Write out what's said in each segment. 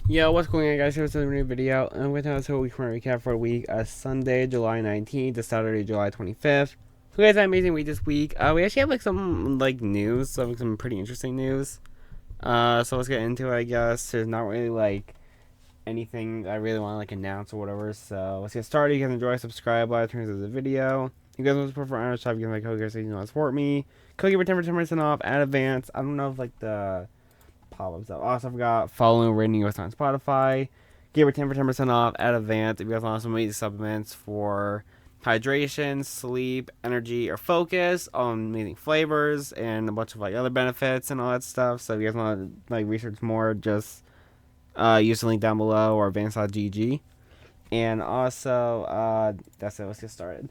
Yo, what's going on, guys? Here's a new video. And with us, a week recap for a week, Sunday, July 19th to Saturday, July 25th. So, guys, an amazing week this week. We actually have like some news, some pretty interesting news. So let's get into it. I guess there's not really like anything I really want to like announce or whatever. So let's get started. You guys enjoy, subscribe, like, turn to the video. You guys want to support for Honor Shop? You can like, oh, guys, you want to support me. Cookie for 10% off at advance. I don't know if like the pop-ups up. Also, I forgot following rating us on Spotify. Give it 10 for 10% off at Advance. If you guys want some amazing supplements for hydration, sleep, energy, or focus, amazing flavors and a bunch of like other benefits and all that stuff. So if you guys want to like research more, just use the link down below or advance.gg. And also, that's it. Let's get started.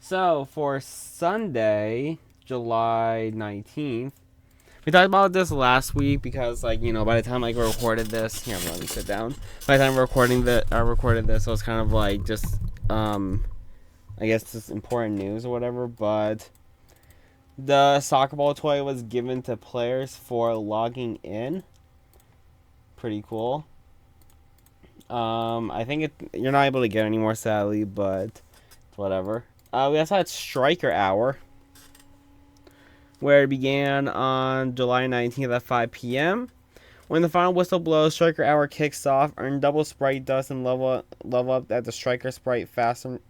So for Sunday, July 19th, we talked about this last week because, like, you know, by the time like we recorded this, here, let me sit down. By the time I recorded this, it was kind of like just, I guess just important news or whatever. But the soccer ball toy was given to players for logging in. Pretty cool. I think you're not able to get any more, sadly, but whatever. We also had Striker Hour, where it began on July 19th at 5 p.m. When the final whistle blows, Striker Hour kicks off. Earn double Sprite Dust and level up at the Striker Sprite faster.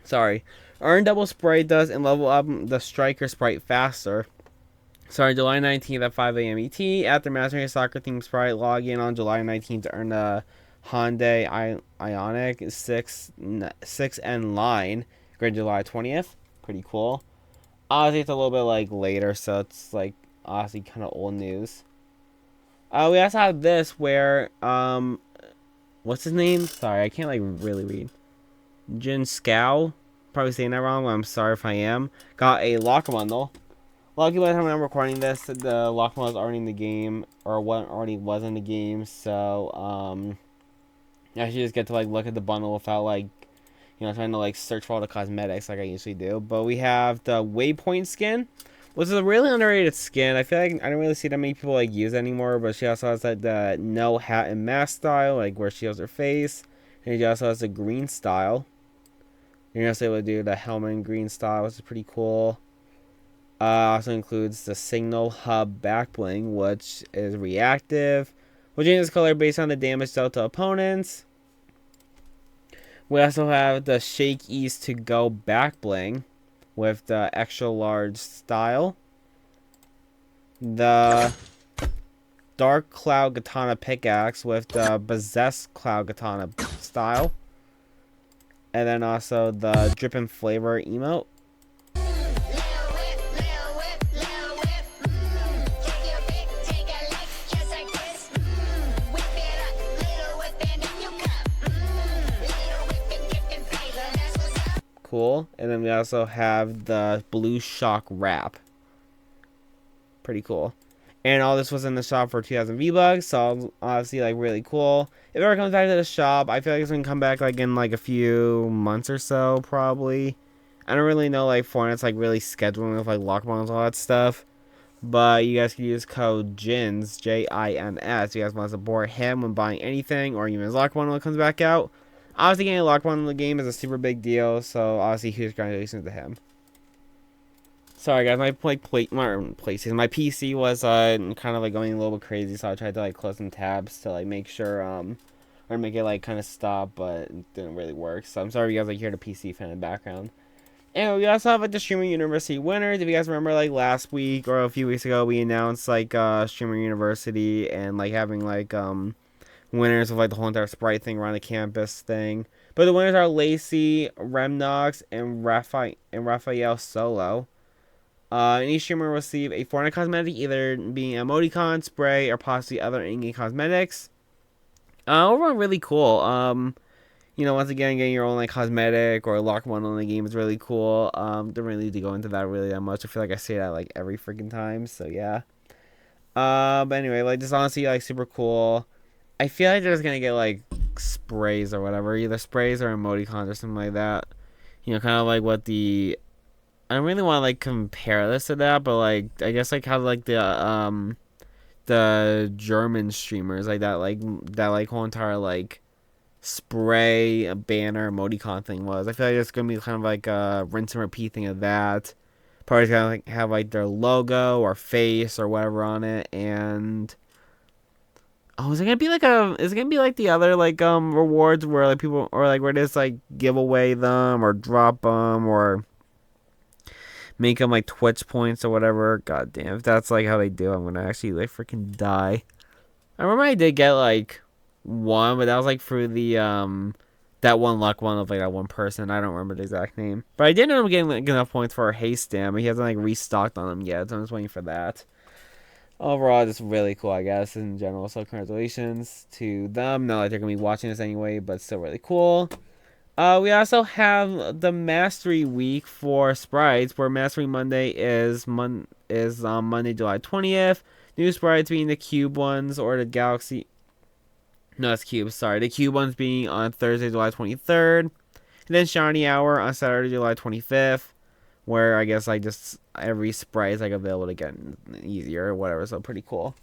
Sorry. Earn double Sprite Dust and level up the Striker Sprite faster. Sorry, July 19th at 5 a.m. ET. After mastering a soccer themed sprite, log in on July 19th to earn a Hyundai Ioniq 6N line. Great July 20th. Pretty cool. Obviously, it's a little bit like later, so it's like honestly kind of old news. We also have this where what's his name? Sorry, I can't like really read. Jin Scow, probably saying that wrong. But I'm sorry if I am. Got a lock bundle. Lucky by the time I'm recording this, the lock bundle is already in the game, or what already was in the game. So I should just get to like look at the bundle without like, you know, trying to like search for all the cosmetics like I usually do. But we have the Waypoint skin, which is a really underrated skin. I feel like I don't really see that many people like use it anymore. But she also has like the no hat and mask style, like where she has her face, and she also has the green style. You're also able to do the helmet and green style, which is pretty cool. Also includes the Signal Hub back bling, which is reactive, which changes color based on the damage dealt to opponents. We also have the Shake Ease to Go back bling with the extra large style. The Dark Cloud Katana pickaxe with the Possess Cloud Katana style. And then also the Drippin' Flavor emote. Cool. And then we also have the Blue Shock wrap. Pretty cool. And all this was in the shop for 2,000 V-Bucks, so obviously like really cool. If it ever comes back to the shop, I feel like it's gonna come back like in like a few months or so, probably. I don't really know like Fortnite's like really scheduling with like lock bundles and all that stuff. But you guys can use code JINS, JINS, if you guys want to support him when buying anything, or even his lock bundle that comes back out. Obviously, getting a lock bundle in the game is a super big deal, so obviously, huge congratulations to him. Sorry, guys, my my PC was kind of like going a little bit crazy, so I tried to like close some tabs to like make sure or make it like kind of stop, but it didn't really work. So I'm sorry, you guys like hear the PC fan in the background. And we also have like the Streamer University winners. If you guys remember, like last week or a few weeks ago, we announced like Streamer University and like having like winners of like the whole entire Sprite thing around the campus thing. But the winners are Lacey, Remnox, and Raphael Solo. And each streamer will receive a Fortnite cosmetic, either being emoticon, spray, or possibly other in-game cosmetics. Overall, really cool. You know, once again, getting your own like cosmetic or lock one on the game is really cool. Don't really need to go into that really that much. I feel like I say that like every freaking time. So yeah. But anyway, like this honestly like super cool. I feel like they're just gonna get like sprays or whatever, either sprays or emoticons or something like that. You know, kind of like what the I don't really want to like compare this to that, but like I guess like how like the the German streamers, like that whole entire like spray a banner emoticon thing was. I feel like it's gonna be kind of like a rinse and repeat thing of that. Probably gonna like have like their logo or face or whatever on it, and oh, is it gonna be like the other like rewards where like people or like where they just like give away them or drop them or make them like Twitch points or whatever? God damn, if that's like how they do, I'm gonna actually like freaking die. I remember I did get like one, but that was like through the that one luck one of like that one person. I don't remember the exact name, but I did end up getting like, enough points for a haste stamp. He hasn't like restocked on them yet, so I'm just waiting for that. Overall, just really cool, I guess, in general. So congratulations to them. Not like they're gonna be watching this anyway, but still really cool. We also have the Mastery Week for sprites, where Mastery Monday is Monday, July 20th. New sprites being the cube ones or the galaxy. No, it's cubes. Sorry, the cube ones being on Thursday, July 23rd, and then Shiny Hour on Saturday, July 25th, where I guess like just every sprite is like available to get easier or whatever. So pretty cool.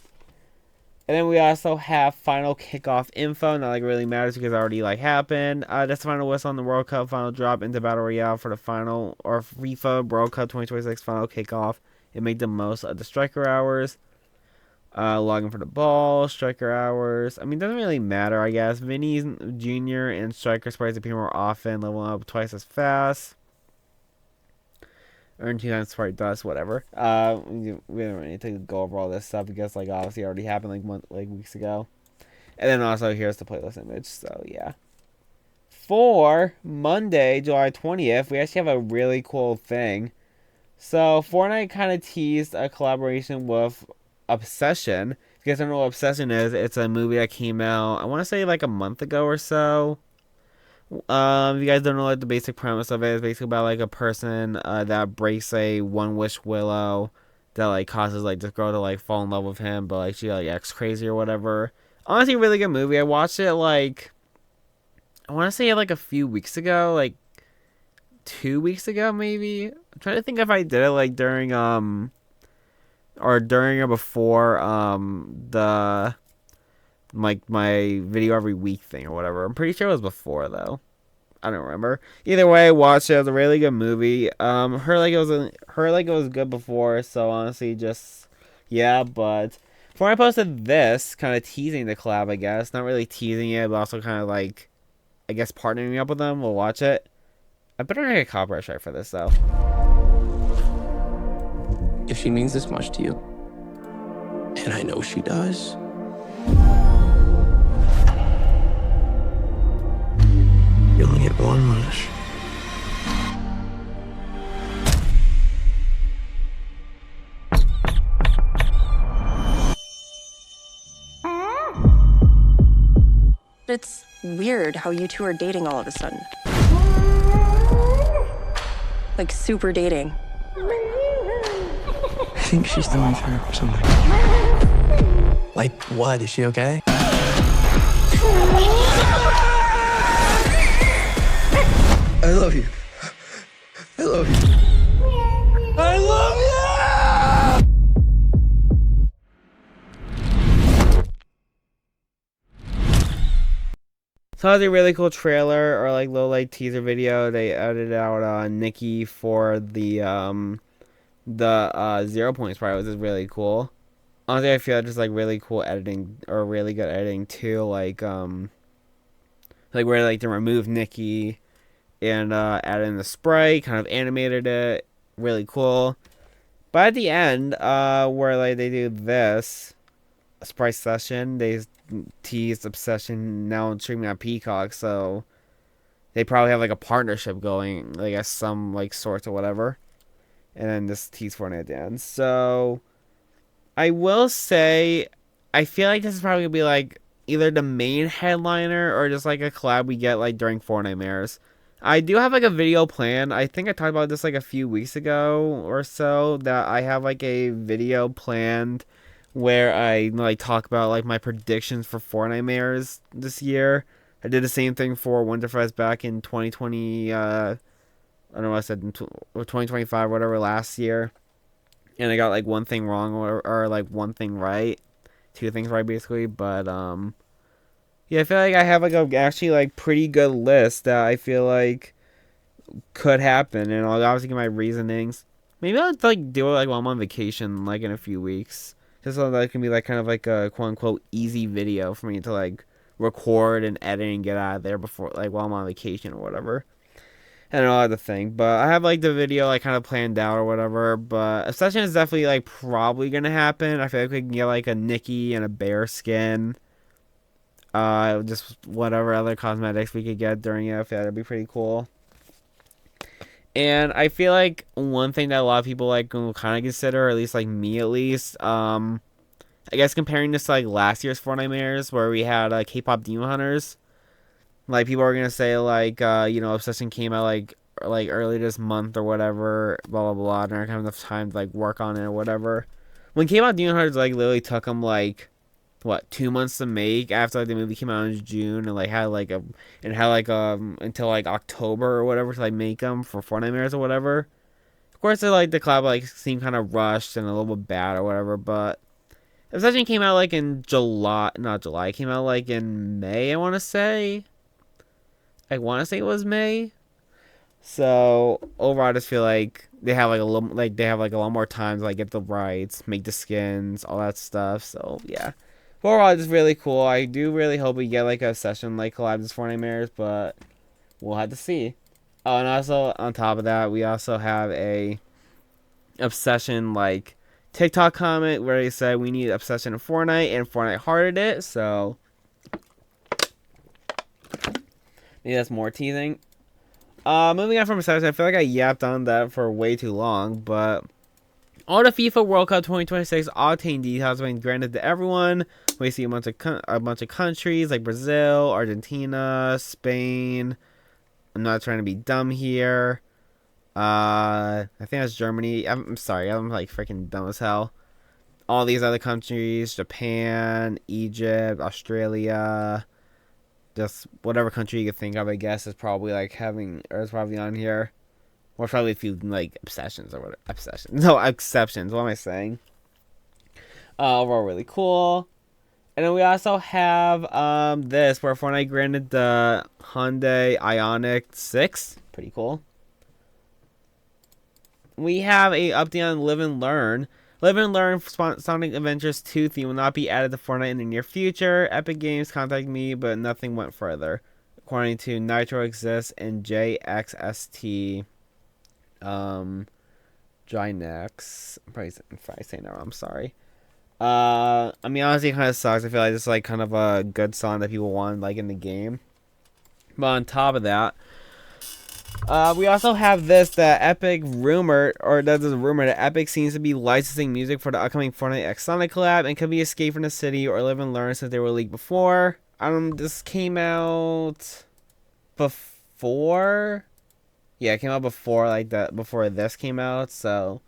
And then we also have final kickoff info. Not like it really matters because it already like happened. That's the final whistle on the World Cup final drop into Battle Royale for the final or FIFA World Cup 2026 final kickoff. And make the most of the striker hours. Logging for the ball, striker hours. I mean, it doesn't really matter, I guess. Vinny's Junior and striker sprites appear more often, level up twice as fast. Earn 2 times sprite dust, whatever. We don't really need to go over all this stuff because, like, obviously it already happened like weeks ago. And then also here's the playlist image. So yeah. For Monday, July 20th, we actually have a really cool thing. So Fortnite kind of teased a collaboration with Obsession. If you guys don't know what Obsession is, it's a movie that came out, I want to say like a month ago or so. If you guys don't know like the basic premise of it, it's basically about like a person that breaks a one wish willow that like causes like this girl to like fall in love with him, but like she like acts crazy or whatever. Honestly, really good movie. I watched it like I want to say like a few weeks ago, like 2 weeks ago maybe. I'm trying to think if I did it like during or during or before the like my video every week thing or whatever. I'm pretty sure it was before though. I don't remember. Either way, I watched it. It was a really good movie. Heard like it was good before. So honestly, just yeah. But before I posted this, kind of teasing the collab, I guess. Not really teasing it, but also kind of like, I guess partnering up with them. We'll watch it. I better not get a copyright strike for this though. If she means this much to you, and I know she does. You only get one wish. It's weird how you two are dating all of a sudden. Like super dating. I think she's going through something. Like what? Is she okay? I love you. I love you. I love you! So it was a really cool trailer or like little like teaser video. They edited out Nikki for the 0 points part, which is really cool. Honestly, I feel like just like really cool editing or really good editing too. Like where like to remove Nikki and add in the sprite, kind of animated it, really cool. But at the end, where like they do this sprite session, they teased Obsession now streaming on Peacock, so they probably have like a partnership going, like at some like sorts or whatever. And then this tease Fortnite at the end. So I will say, I feel like this is probably gonna be like either the main headliner or just like a collab we get like during Fortnite Mares. I do have like a video plan. I think I talked about this like a few weeks ago or so, that I have like a video planned where I like talk about like my predictions for Fortnite Mares this year. I did the same thing for Winterfest back in 2020. I don't know what I said, 2025 or whatever last year, and I got like one thing wrong or like one thing right. two things right basically. But yeah, I feel like I have like a actually like pretty good list that I feel like could happen, and I'll obviously give my reasonings. Maybe I'll like do it like while I'm on vacation, like in a few weeks, just so that it can be like kind of like a quote unquote easy video for me to like record and edit and get out of there before like while I'm on vacation or whatever. And all other thing, but I have like the video like kind of planned out or whatever. But Obsession is definitely like probably gonna happen. I feel like we can get like a Nikki and a bear skin. Just whatever other cosmetics we could get during it. I feel like that'd be pretty cool. And I feel like one thing that a lot of people like will kind of consider, or at least like me at least, I guess comparing this to like last year's Fortnite Mirrors where we had K-pop Demon Hunters. Like people are gonna say like Obsession came out like early this month or whatever, blah blah blah, and I don't have enough time to like work on it or whatever. When K-pop Demon Hunters like literally took them like what 2 months to make after like the movie came out in June and like had until like October or whatever to like make them for Fortnite Mirrors or whatever. Of course, the collab like seemed kind of rushed and a little bit bad or whatever, but Obsession came out like in July, not July. It came out like in May, I want to say. I want to say it was May. So overall, I just feel like they have like a lot more time to like get the rights, make the skins, all that stuff. So yeah. Overall, it's really cool. I do really hope we get like a session like collab this Fortnite Mirrors, but we'll have to see. Oh, and also on top of that, we also have a Obsession like TikTok comment where they said we need Obsession in Fortnite, and Fortnite hearted it. So maybe that's more teasing. Moving on from Obsession, I feel like I yapped on that for way too long, but all the FIFA World Cup 2026 Octane details have been granted to everyone. We see a bunch of countries like Brazil, Argentina, Spain. I'm not trying to be dumb here. I think that's Germany. I'm sorry, I'm like freaking dumb as hell. All these other countries: Japan, Egypt, Australia. Just whatever country you could think of, I guess, is probably like is probably on here. Or probably a few like exceptions. No, exceptions. What am I saying? Overall really cool. And then we also have this where Fortnite granted the Hyundai Ioniq 6. Pretty cool. We have a update on Live and Learn. Live and Learn Sonic Adventures 2 theme will not be added to Fortnite in the near future. Epic Games contacted me, but nothing went further. According to Nitro Exists and JXST Gynex. I'm probably saying that wrong, I'm sorry. I mean, honestly, it kind of sucks. I feel like it's like kind of a good song that people want like in the game. But on top of that, we also have this that Epic rumored, or there's a rumor that Epic seems to be licensing music for the upcoming Fortnite X Sonic collab and could be Escape from the City or Live and Learn since they were leaked before. This came out before. Yeah, it came out before this came out, so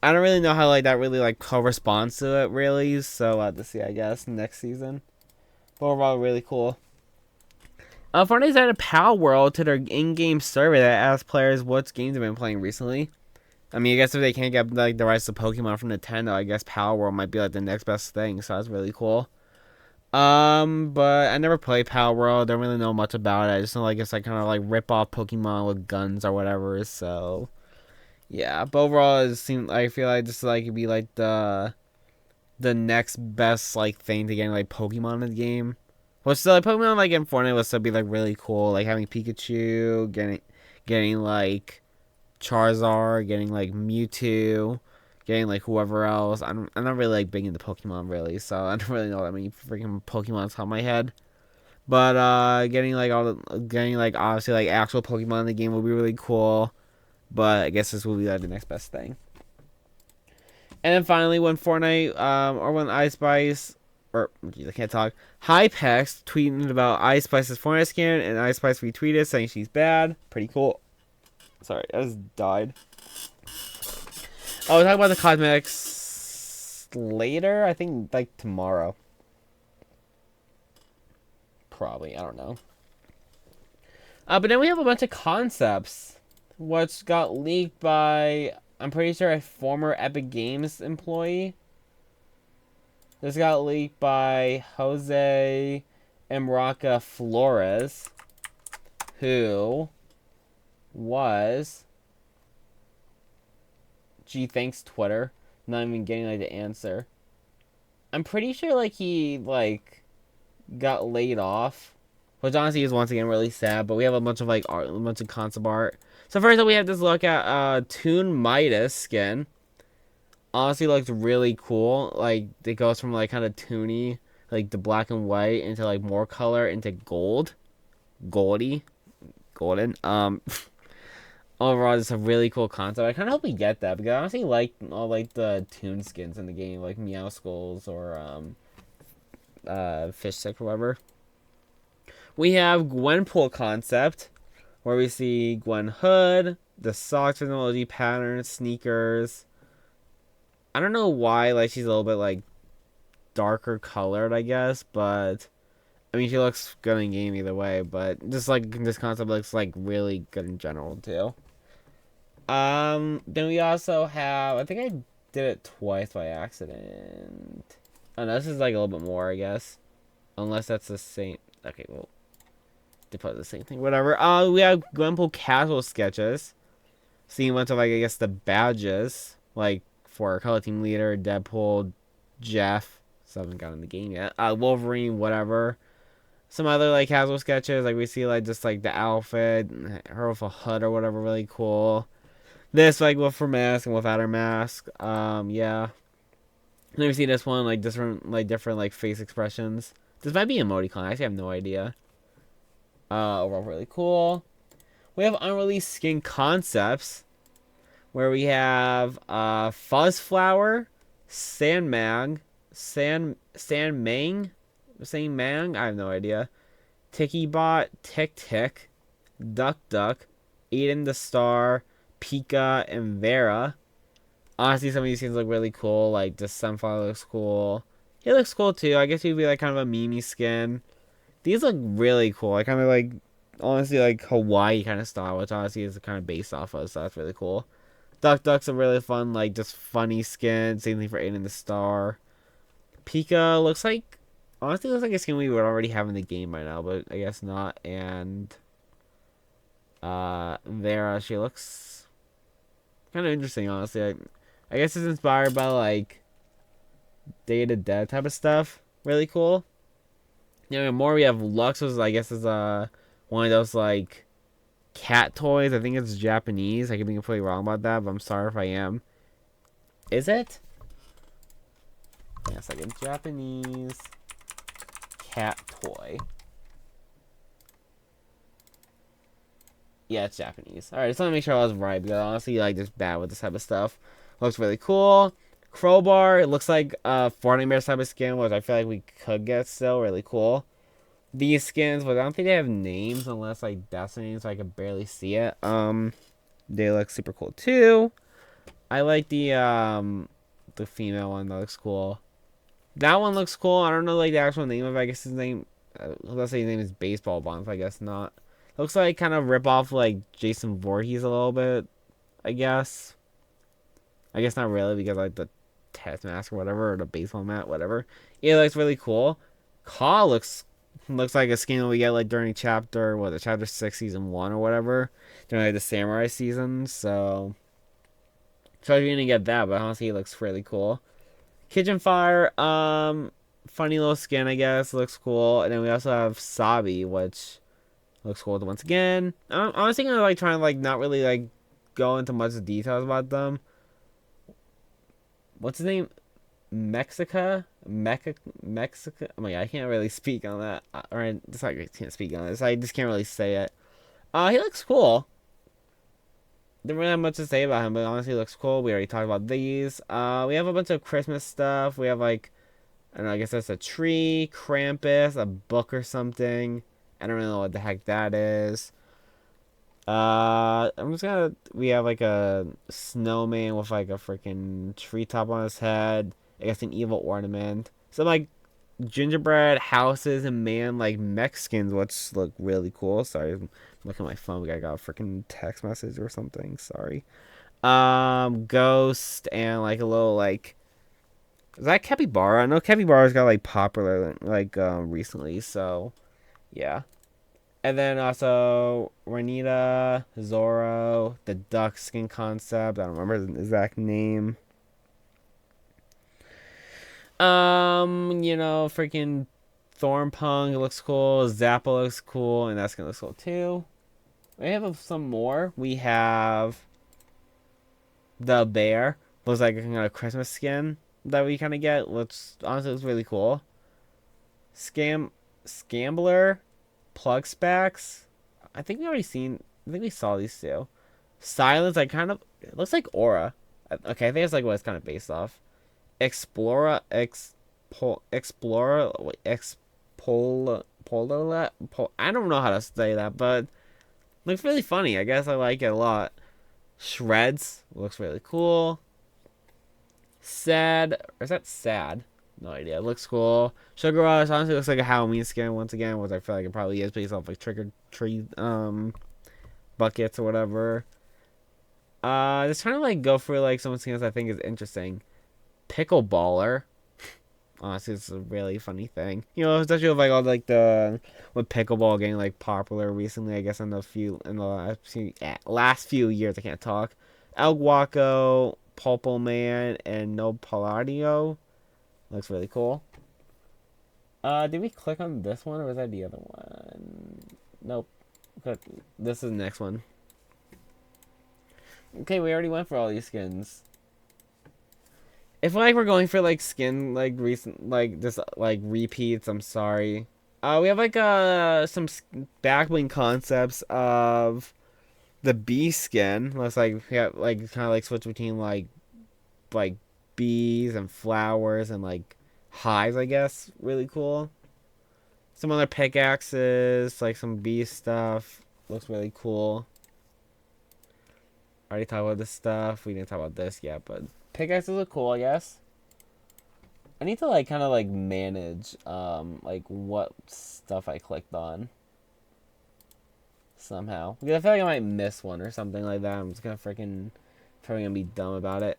I don't really know how like that really like corresponds to it really, so I'll have to see I guess next season. But overall really cool. Fortnite's added Pal World to their in-game survey that asks players what games they've been playing recently. I mean, I guess if they can't get like the rights to Pokemon from Nintendo, I guess Pal World might be like the next best thing, so that's really cool. But I never played Pal World. Don't really know much about it. I just know like it's like kind of like rip off Pokemon with guns or whatever. So yeah, but overall, I feel like just like it'd be like the next best like thing to getting like Pokemon in the game. Well, still like Pokemon like in Fortnite would still be like really cool. Like having Pikachu, getting like Charizard, getting like Mewtwo. Getting like whoever else. I'm not really like big into Pokemon really, so I don't really know that many freaking Pokemon on top of my head. But getting like obviously like actual Pokemon in the game would be really cool. But I guess this will be like the next best thing. And then finally, when Fortnite or when I can't talk. Hypex tweeted about Ice Spice's Fortnite skin, and Ice Spice retweeted saying she's bad. Pretty cool. Sorry, I just died. Oh, we'll talk about the cosmetics later. I think like tomorrow. Probably, I don't know. But then we have a bunch of concepts, which got leaked by, I'm pretty sure, a former Epic Games employee. This got leaked by Jose Emraca Flores, who was... Gee, thanks Twitter. Not even getting like the answer. I'm pretty sure like he like got laid off, which honestly is once again really sad. But we have a bunch of like art, a bunch of concept art. So first up, we have this look at Toon Midas skin. Honestly, looks really cool. Like it goes from like kind of toony, like the black and white, into like more color, into gold, golden. Overall, it's a really cool concept. I kind of hope we get that because I honestly like all like the Toon skins in the game, like Meow Skulls or Fish Stick or whatever. We have Gwenpool concept, where we see Gwen Hood, the socks technology pattern, sneakers. I don't know why, like she's a little bit like darker colored, I guess, but I mean she looks good in game either way. But just like this concept looks like really good in general too. Then we also have, I think I did it twice by accident. Oh no, this is like a little bit more, I guess. Unless that's the same. Okay, well, they put the same thing. Whatever. We have Gwenpool casual sketches. Seeing a bunch of like I guess the badges, like for color team leader, Deadpool, Jeff. So I haven't gotten the game yet. Wolverine, whatever. Some other like casual sketches, like we see like just like the outfit, her with a hood or whatever, really cool. This like with her mask and without her mask. Yeah. And then we see this one like different like face expressions. This might be emoticon. I actually have no idea. Overall really cool. We have unreleased skin concepts, where we have Fuzzflower, Sandmang, Sandmang, Sandmang. I have no idea. Tickybot, Tick Tick, Duck Duck, Aiden the Star, Pika, and Vera. Honestly, some of these skins look really cool. Like, the Sunflower looks cool. He looks cool, too. I guess he'd be, like, kind of a Mimi skin. These look really cool. I kind of, like, honestly, like, Hawaii kind of style, which honestly is kind of based off of, so that's really cool. Duck Duck's a really fun, like, just funny skin. Same thing for Aiden the Star. Pika looks like, honestly, looks like a skin we would already have in the game by now, but I guess not. And, Vera, she looks kind of interesting, honestly. I guess it's inspired by, like, Day of the Dead type of stuff. Really cool. Yeah, more we have Lux, was, I guess, is one of those, like, cat toys. I think it's Japanese. I could be completely wrong about that, but I'm sorry if I am. Is it? Yes, like a Japanese cat toy. Yeah, it's Japanese. Alright, just want to make sure I was right, because I honestly like just bad with this type of stuff. Looks really cool. Crowbar, it looks like Fortnite Bear type of skin, which I feel like we could get still. Really cool. These skins, but I don't think they have names unless like Destiny, so I can barely see it. They look super cool too. I like the female one. That looks cool. That one looks cool. I don't know like the actual name of it. I guess his name, let's say his name is Baseball Bomb, I guess not. Looks like kind of rip off like Jason Voorhees a little bit, I guess. I guess not really because like the test mask or whatever, or the baseball mat, whatever. Yeah, it looks really cool. Caw looks like a skin that we get like during chapter 6 season 1 or whatever, during like the samurai season. So you're gonna get that, but honestly it looks really cool. Kitchen Fire, funny little skin, I guess, looks cool. And then we also have Sabi, which looks cool once again. I'm honestly gonna like try and like not really like go into much details about them. What's his name? Mexica. I mean, I can't really speak on that. Or just like I can't speak on this. I just can't really say it. He looks cool. Didn't really have much to say about him, but honestly, he looks cool. We already talked about these. We have a bunch of Christmas stuff. We have like, I don't know. I guess that's a tree, Krampus, a book or something. I don't really know what the heck that is. We have like a snowman with like a freaking treetop on his head. I guess an evil ornament. Some like gingerbread houses and man like Mexicans, which look really cool. Sorry, I'm looking at my phone. I got a freaking text message or something. Sorry. Ghost and like a little like Is that Capybara? I know Capybara's got like popular like recently, so yeah. And then also Renita, Zoro, the duck skin concept. I don't remember the exact name. Freaking Thornpunk looks cool. Zappa looks cool, and that's gonna look cool too. We have some more. We have the bear. Looks like a kind of Christmas skin that we kind of get. Looks honestly looks really cool. Scambler, plug specs. I think we already seen. I think we saw these two. Silence. I kind of. It looks like Aura. Okay, I think it's like what it's kind of based off. Explorer, Explorer, I don't know how to say that, but looks really funny. I guess I like it a lot. Shreds looks really cool. Sad, or is that sad? No idea. It looks cool. Sugar Rush honestly looks like a Halloween skin once again, which I feel like it probably is based off like trick or treat buckets or whatever. Just trying to like go for like some skins I think is interesting. Pickleballer. Honestly, it's a really funny thing. Especially with like all like with pickleball getting like popular recently. I guess in the last few years. I can't talk. El Guaco, Pulpo Man, and No Palladio. Looks really cool. Did we click on this one or was that the other one? Nope. This is the next one. Okay, we already went for all these skins. If like we're going for like skin like recent like this like repeats, I'm sorry. We have like some back bling concepts of the bee skin. Looks like we have like kind of like switch between like bees and flowers and like hives, I guess. Really cool. Some other pickaxes, like some bee stuff. Looks really cool. Already talked about this stuff. We didn't talk about this yet, but pickaxes look cool, I guess. I need to like kind of like manage like what stuff I clicked on somehow. Because I feel like I might miss one or something like that. I'm just gonna probably gonna be dumb about it.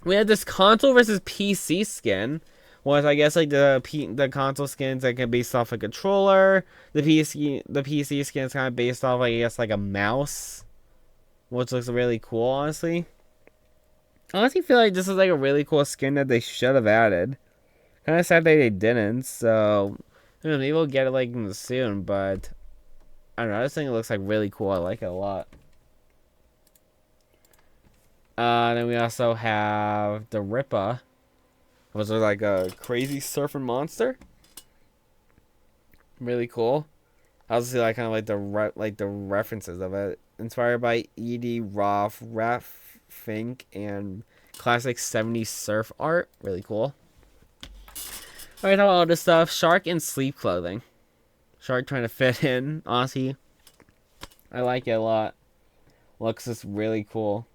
We had this console versus PC skin. Was I guess like the console skins that can based off a controller. The PC skins kind of based off I guess like a mouse, which looks really cool honestly. I honestly feel like this is like a really cool skin that they should have added. Kind of sad that they didn't. So maybe we'll get it like soon. But I don't know. I just think it looks like really cool. I like it a lot. Then we also have the Rippa. Was it like a crazy surfing monster? Really cool. I also see like kind of like the references of it. Inspired by Edie Roth, Raph Fink, and classic 70s surf art. Really cool. Alright, talk about all this stuff. Shark in sleep clothing. Shark trying to fit in. Honestly, I like it a lot. Looks just really cool.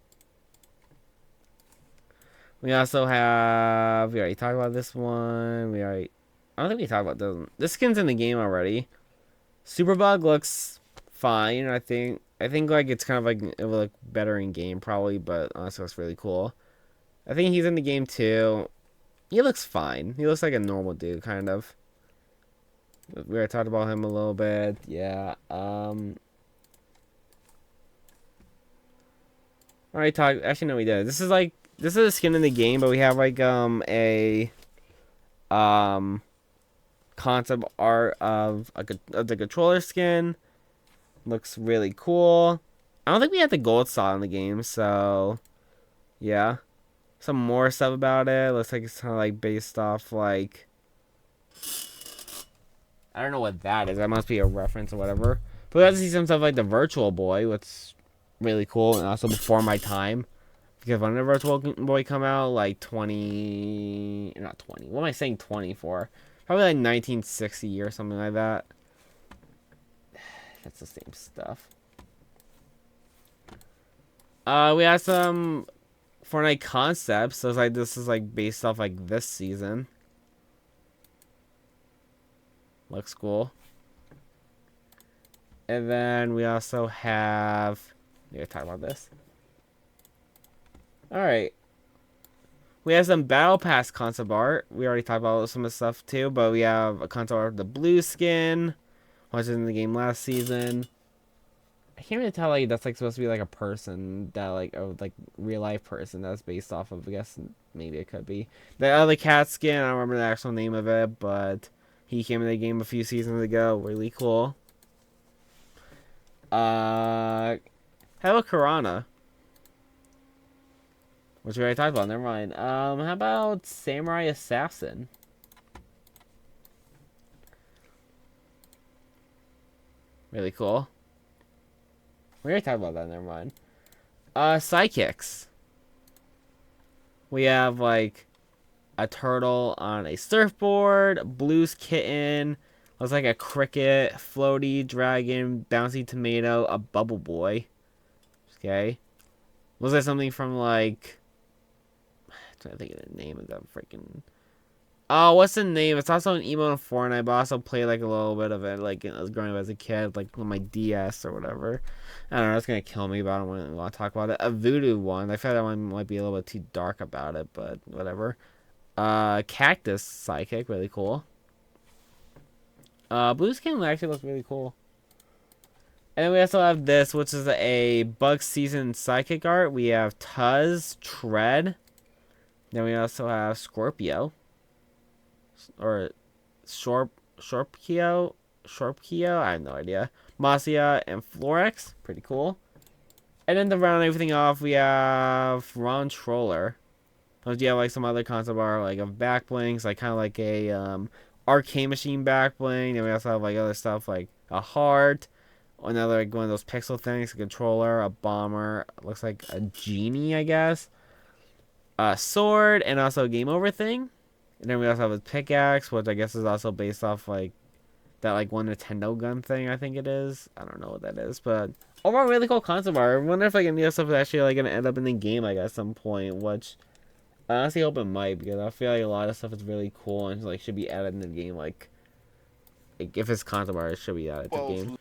We also have. We already talked about this one. I don't think we talked about this one. This skin's in the game already. Superbug looks fine. I think like it's kind of like it will look better in game probably, but honestly looks really cool. I think he's in the game too. He looks fine. He looks like a normal dude kind of. We already talked about him a little bit. Yeah. Already talked. Actually, no, we did. This is a skin in the game, but we have like a concept art of the controller skin. Looks really cool. I don't think we had the gold saw in the game, so yeah. Some more stuff about it. Looks like it's kind of like based off like I don't know what that is. That must be a reference or whatever. But we got to see some stuff like the Virtual Boy, which is really cool, and also before my time. Because when did Virtual Boy come out? Like 20... Not 20. What am I saying 20 for? Probably like 1960 or something like that. That's the same stuff. We have some Fortnite concepts. So it's like this is like based off like this season. Looks cool. And then we also have... We gotta talk about this. Alright. We have some Battle Pass concept art. We already talked about some of the stuff too, but we have a concept art of the blue skin, which was in the game last season. I can't really tell, like, that's, like, supposed to be, like, a person that, like, a, like, real-life person that's based off of, I guess, maybe it could be. The other cat skin, I don't remember the actual name of it, but he came in the game a few seasons ago. Really cool. How about Karana? Which we already talked about, never mind. How about Samurai Assassin? Really cool. We already talked about that, never mind. Sidekicks. We have, like, a turtle on a surfboard, blues kitten, looks like a cricket, floaty dragon, bouncy tomato, a bubble boy. Okay. Looks like something from, like, I'm trying to think of the name of that freaking... Oh, what's the name? It's also an emo in Fortnite, but I also played, like, a little bit of it, like, I was growing up as a kid, like, on my DS or whatever. I don't know, it's gonna kill me, but I don't really want to talk about it. A voodoo one. I feel that one might be a little bit too dark about it, but whatever. Cactus Sidekick, really cool. Blue skin actually looks really cool. And then we also have this, which is a Bug Season Sidekick art. We have Tuz, Tread. Then we also have Scorpio. Or Shorpkio? I have no idea. Masia and Florex. Pretty cool. And then to round everything off, we have Ron Troller. Do you have, like, some other concept art, like, of back blings, like, kind of like a arcade machine back bling. Then we also have, like, other stuff like a heart, another, like, one of those pixel things, a controller, a bomber, looks like a genie, I guess, a sword, and also a game over thing. And then we also have a pickaxe, which I guess is also based off, like, that, like, one Nintendo gun thing, I think it is. I don't know what that is, but overall, really cool concept art. I wonder if, like, any of the stuff is actually, like, gonna end up in the game, like, at some point, which I honestly hope it might, because I feel like a lot of stuff is really cool and, like, should be added in the game. Like if it's concept art, it should be added to the game.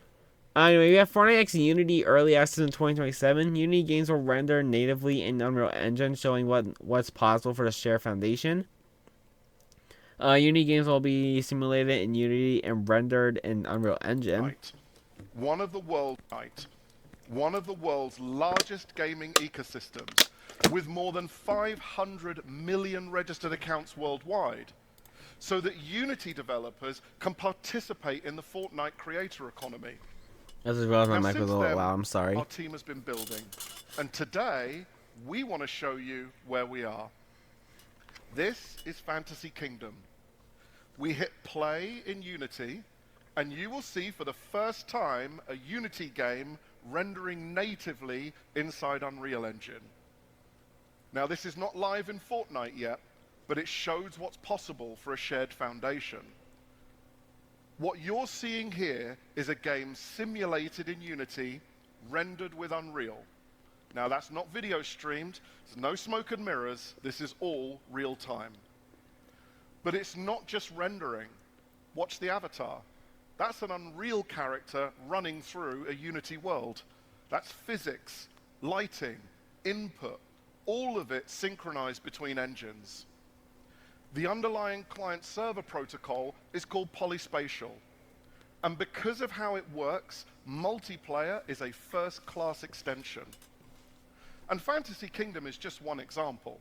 Anyway, we have Fortnite X Unity Early Access in 2027. Unity games will render natively in Unreal Engine, showing what's possible for the Share Foundation. Unity games will be simulated in Unity and rendered in Unreal Engine. One of the world's largest gaming ecosystems, with more than 500 million registered accounts worldwide, so that Unity developers can participate in the Fortnite creator economy. I just realized my mic was a little loud, I'm sorry. Our team has been building, and today we want to show you where we are. This is Fantasy Kingdom. We hit play in Unity, and you will see for the first time a Unity game rendering natively inside Unreal Engine. Now, this is not live in Fortnite yet, but it shows what's possible for a shared foundation. What you're seeing here is a game simulated in Unity, rendered with Unreal. Now, that's not video streamed, there's no smoke and mirrors, this is all real time. But it's not just rendering. Watch the avatar. That's an Unreal character running through a Unity world. That's physics, lighting, input, all of it synchronized between engines. The underlying client-server protocol is called polyspatial. And because of how it works, multiplayer is a first-class extension. And Fantasy Kingdom is just one example.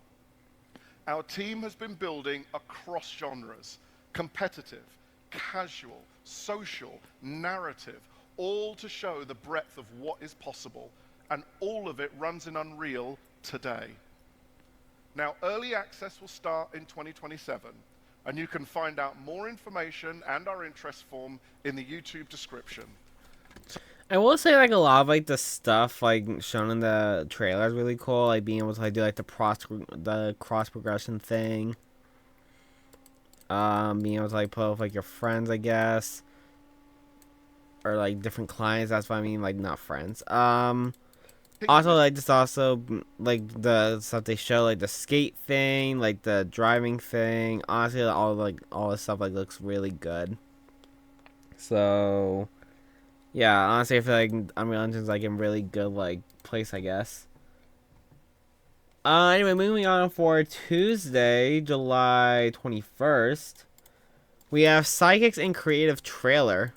Our team has been building across genres, competitive, casual, social, narrative, all to show the breadth of what is possible, and all of it runs in Unreal today. Now, early access will start in 2027, and you can find out more information and our interest form in the YouTube description. I will say, like, a lot of, like, the stuff, like, shown in the trailer is really cool. Like, being able to, like, do, like, the cross progression thing. Being able to, like, play with, like, your friends, I guess. Or, like, different clients. That's what I mean, like, not friends. Also, like, just also, like, the stuff they show, like, the skate thing, like, the driving thing. Honestly, all this stuff, like, looks really good. So, yeah, honestly, I feel like Unreal Engine's, like, in really good, like, place, I guess. Anyway, moving on for Tuesday, July 21st, we have Sidekicks and Creative trailer.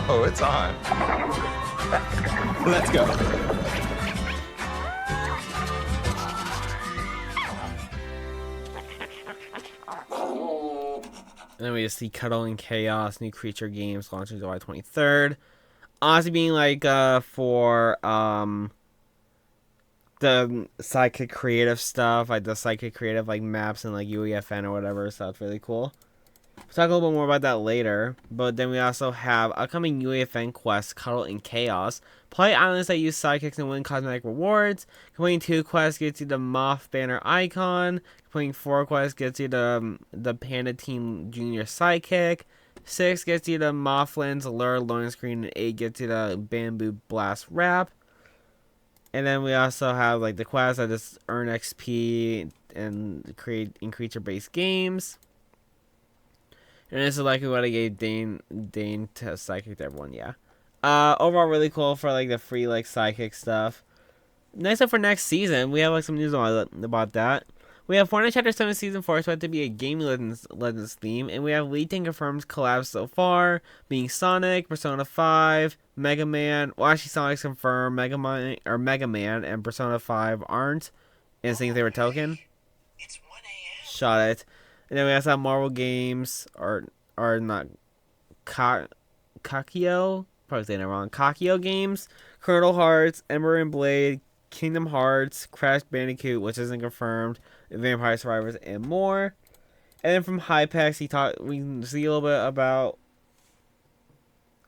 Oh, it's on. Let's go. And then we just see Cuddle and Chaos, new creature games launching July 23rd. Honestly, being like for the Sidekick creative stuff, like the Sidekick creative like maps and like UEFN or whatever, so that's really cool. We'll talk a little bit more about that later. But then we also have upcoming UEFN quests, Cuddle and Chaos. Play islands that use sidekicks and win cosmetic rewards. Completing 2 quests gets you the Moth Banner icon. Completing 4 quests gets you the Panda Team Junior Sidekick. 6 gets you the Mothlands Allure loading screen, and 8 gets you the Bamboo Blast Wrap. And then we also have like the quests that just earn XP and create in creature-based games. And this is likely what I gave Dane to Sidekick to everyone, yeah. Overall, really cool for like the free like Sidekick stuff. Next up for next season, we have like some news about that. We have Fortnite Chapter 7 Season 4 expected to be a Gaming Legends theme, and we have leaked and confirmed collabs so far, being Sonic, Persona 5, Mega Man. Well, actually, Sonic's confirmed, Mega Man and Persona 5 aren't. And saying they were token. It's 1 a.m. Shot it. And then we also have Marvel games, or not, Kakio, probably saying it wrong, Kakio games, Kernel Hearts, Ember and Blade, Kingdom Hearts, Crash Bandicoot, which isn't confirmed, Vampire Survivors, and more. And then from Hypex, we can see a little bit about,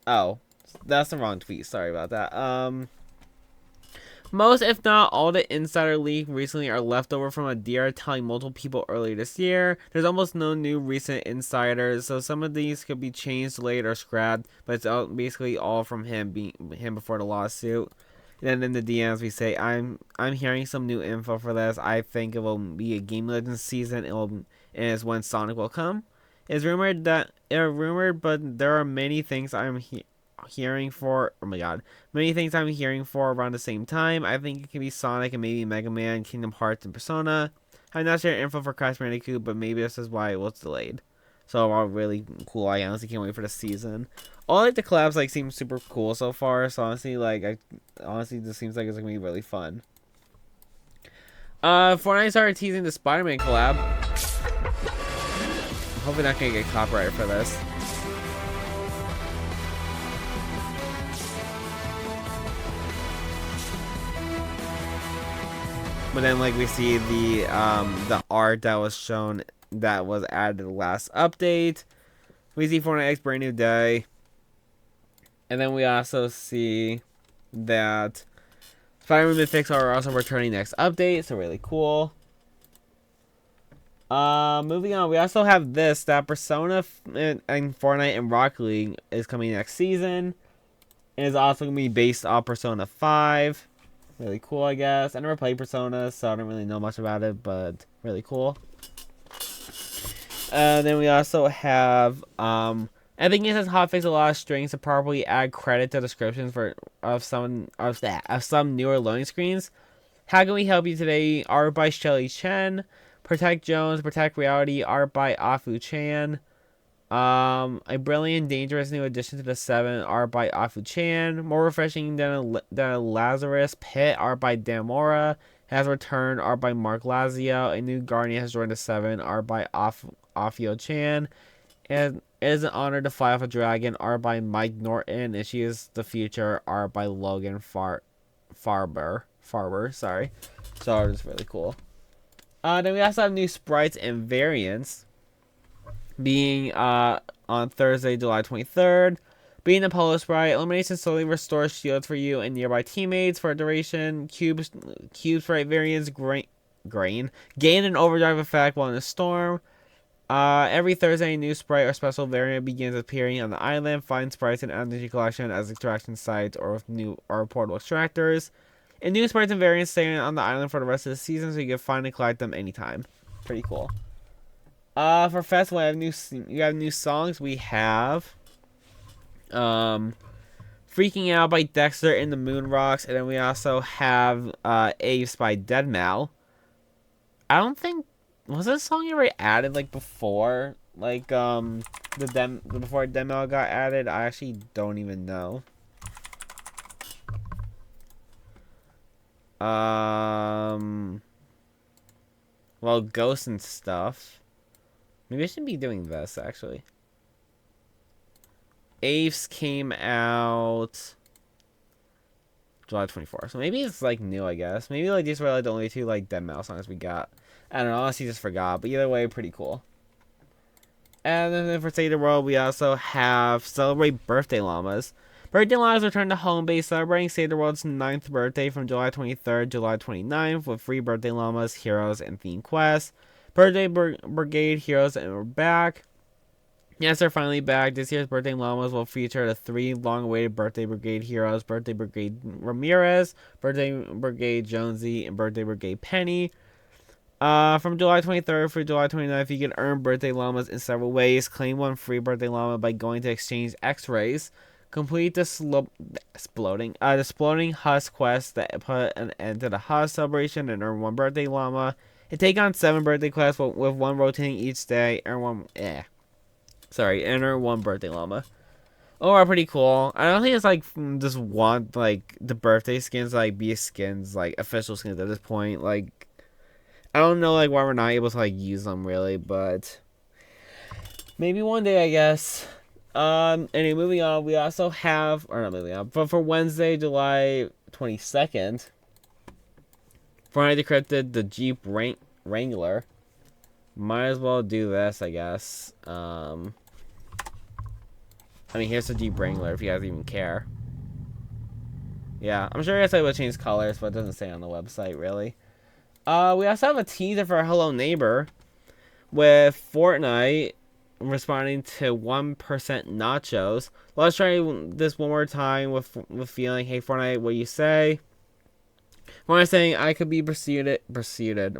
oh, that's the wrong tweet, sorry about that. Most, if not all, the insider leak recently are left over from a DR telling multiple people earlier this year. There's almost no new recent insiders, so some of these could be changed, delayed, or scrapped, but it's basically all from him before the lawsuit. And then in the DMs we say, I'm hearing some new info for this. I think it will be a Game Legends season. And it's when Sonic will come. It's rumored, but there are many things I'm hearing for. Oh my god, many things I'm hearing for around the same time. I think it can be Sonic and maybe Mega Man, Kingdom Hearts, and Persona. I'm not sharing info for Crash Bandicoot, but maybe this is why it was delayed. So all really cool. I honestly can't wait for the season. All like the collabs like seem super cool so far. So honestly, this seems like it's gonna be really fun. Fortnite started teasing the Spider-Man collab. I'm hoping not gonna get copyrighted for this. But then like we see the art that was shown that was added to the last update. We see Fortnite X Brand New Day. And then we also see that Spider-Man Mythics are also returning next update, so really cool. Moving on, we also have this, that Persona and Fortnite and Rocket League is coming next season. It is also going to be based off Persona 5. Really cool, I guess. I never played Persona, so I don't really know much about it, but really cool. Then we also have, I think it has hotfix a lot of strings to properly add credit to descriptions of some newer loading screens. How can we help you today? Art by Shelly Chen. Protect Jones, Protect Reality. Art by Afu Chan. A brilliant, dangerous new addition to the 7. Art by Afu Chan. More refreshing than a Lazarus Pit. Art by Damora. Has returned. Art by Mark Lazio. A new Guardian has joined the 7. Art by Afio Chan. And it is an honor to fly off a dragon. Art by Mike Norton. And she is the future. Art by Logan Farber. Sorry. So it's really cool. Then we also have new sprites and variants. Being on Thursday, July 23rd. Being a polo sprite, elimination slowly restores shields for you and nearby teammates for a duration. Cube sprite variants gain an overdrive effect while in a storm. Every Thursday, a new sprite or special variant begins appearing on the island. Find sprites in energy collection as extraction sites or with new or portable extractors. And new sprites and variants staying on the island for the rest of the season, so you can find and collect them anytime. Pretty cool. For festival, we have new songs. We have Freaking Out by Dexter and the Moon Rocks, and then we also have Aves by Deadmau. I don't think, was this song already added like before, like before Deadmau got added? I actually don't even know. Well, Ghosts and stuff. Maybe I should be doing this actually. Aves came out July 24th. So maybe it's like new, I guess. Maybe like these were like the only two like Deadmau songs we got. I don't know, honestly just forgot. But either way, pretty cool. And then for State of the World, we also have Celebrate Birthday Llamas. Birthday Llamas return to home base, celebrating State of the World's 9th birthday from July 23rd, July 29th with free Birthday Llamas, heroes, and theme quests. Birthday Brigade heroes are back. Yes, they're finally back. This year's Birthday Llamas will feature the 3 long-awaited Birthday Brigade heroes, Birthday Brigade Ramirez, Birthday Brigade Jonesy, and Birthday Brigade Penny. From July 23rd through July 29th, you can earn Birthday Llamas in several ways. Claim one free Birthday Llama by going to Exchange X-Rays. Complete the Exploding Husk quest that put an end to the Husk celebration and earn 1 Birthday Llama. And take on 7 birthday quests with 1 rotating each day. And earn 1 Birthday Llama. Oh, pretty cool. I don't think it's like just want like the birthday skins like be skins like official skins at this point. Like I don't know like why we're not able to like use them really, but maybe one day I guess. Anyway, moving on, we also have, or not moving on, but for Wednesday, July 22nd, Fortnite decrypted the Jeep Wrangler. Might as well do this, I guess. I mean, here's the Jeep Wrangler, if you guys even care. Yeah, I'm sure you guys will change colors, but it doesn't say on the website, really. We also have a teaser for Hello Neighbor, with Fortnite responding to 1% nachos. Let's try this one more time with feeling, hey Fortnite, what do you say? Fortnite saying I could be persuaded. Oh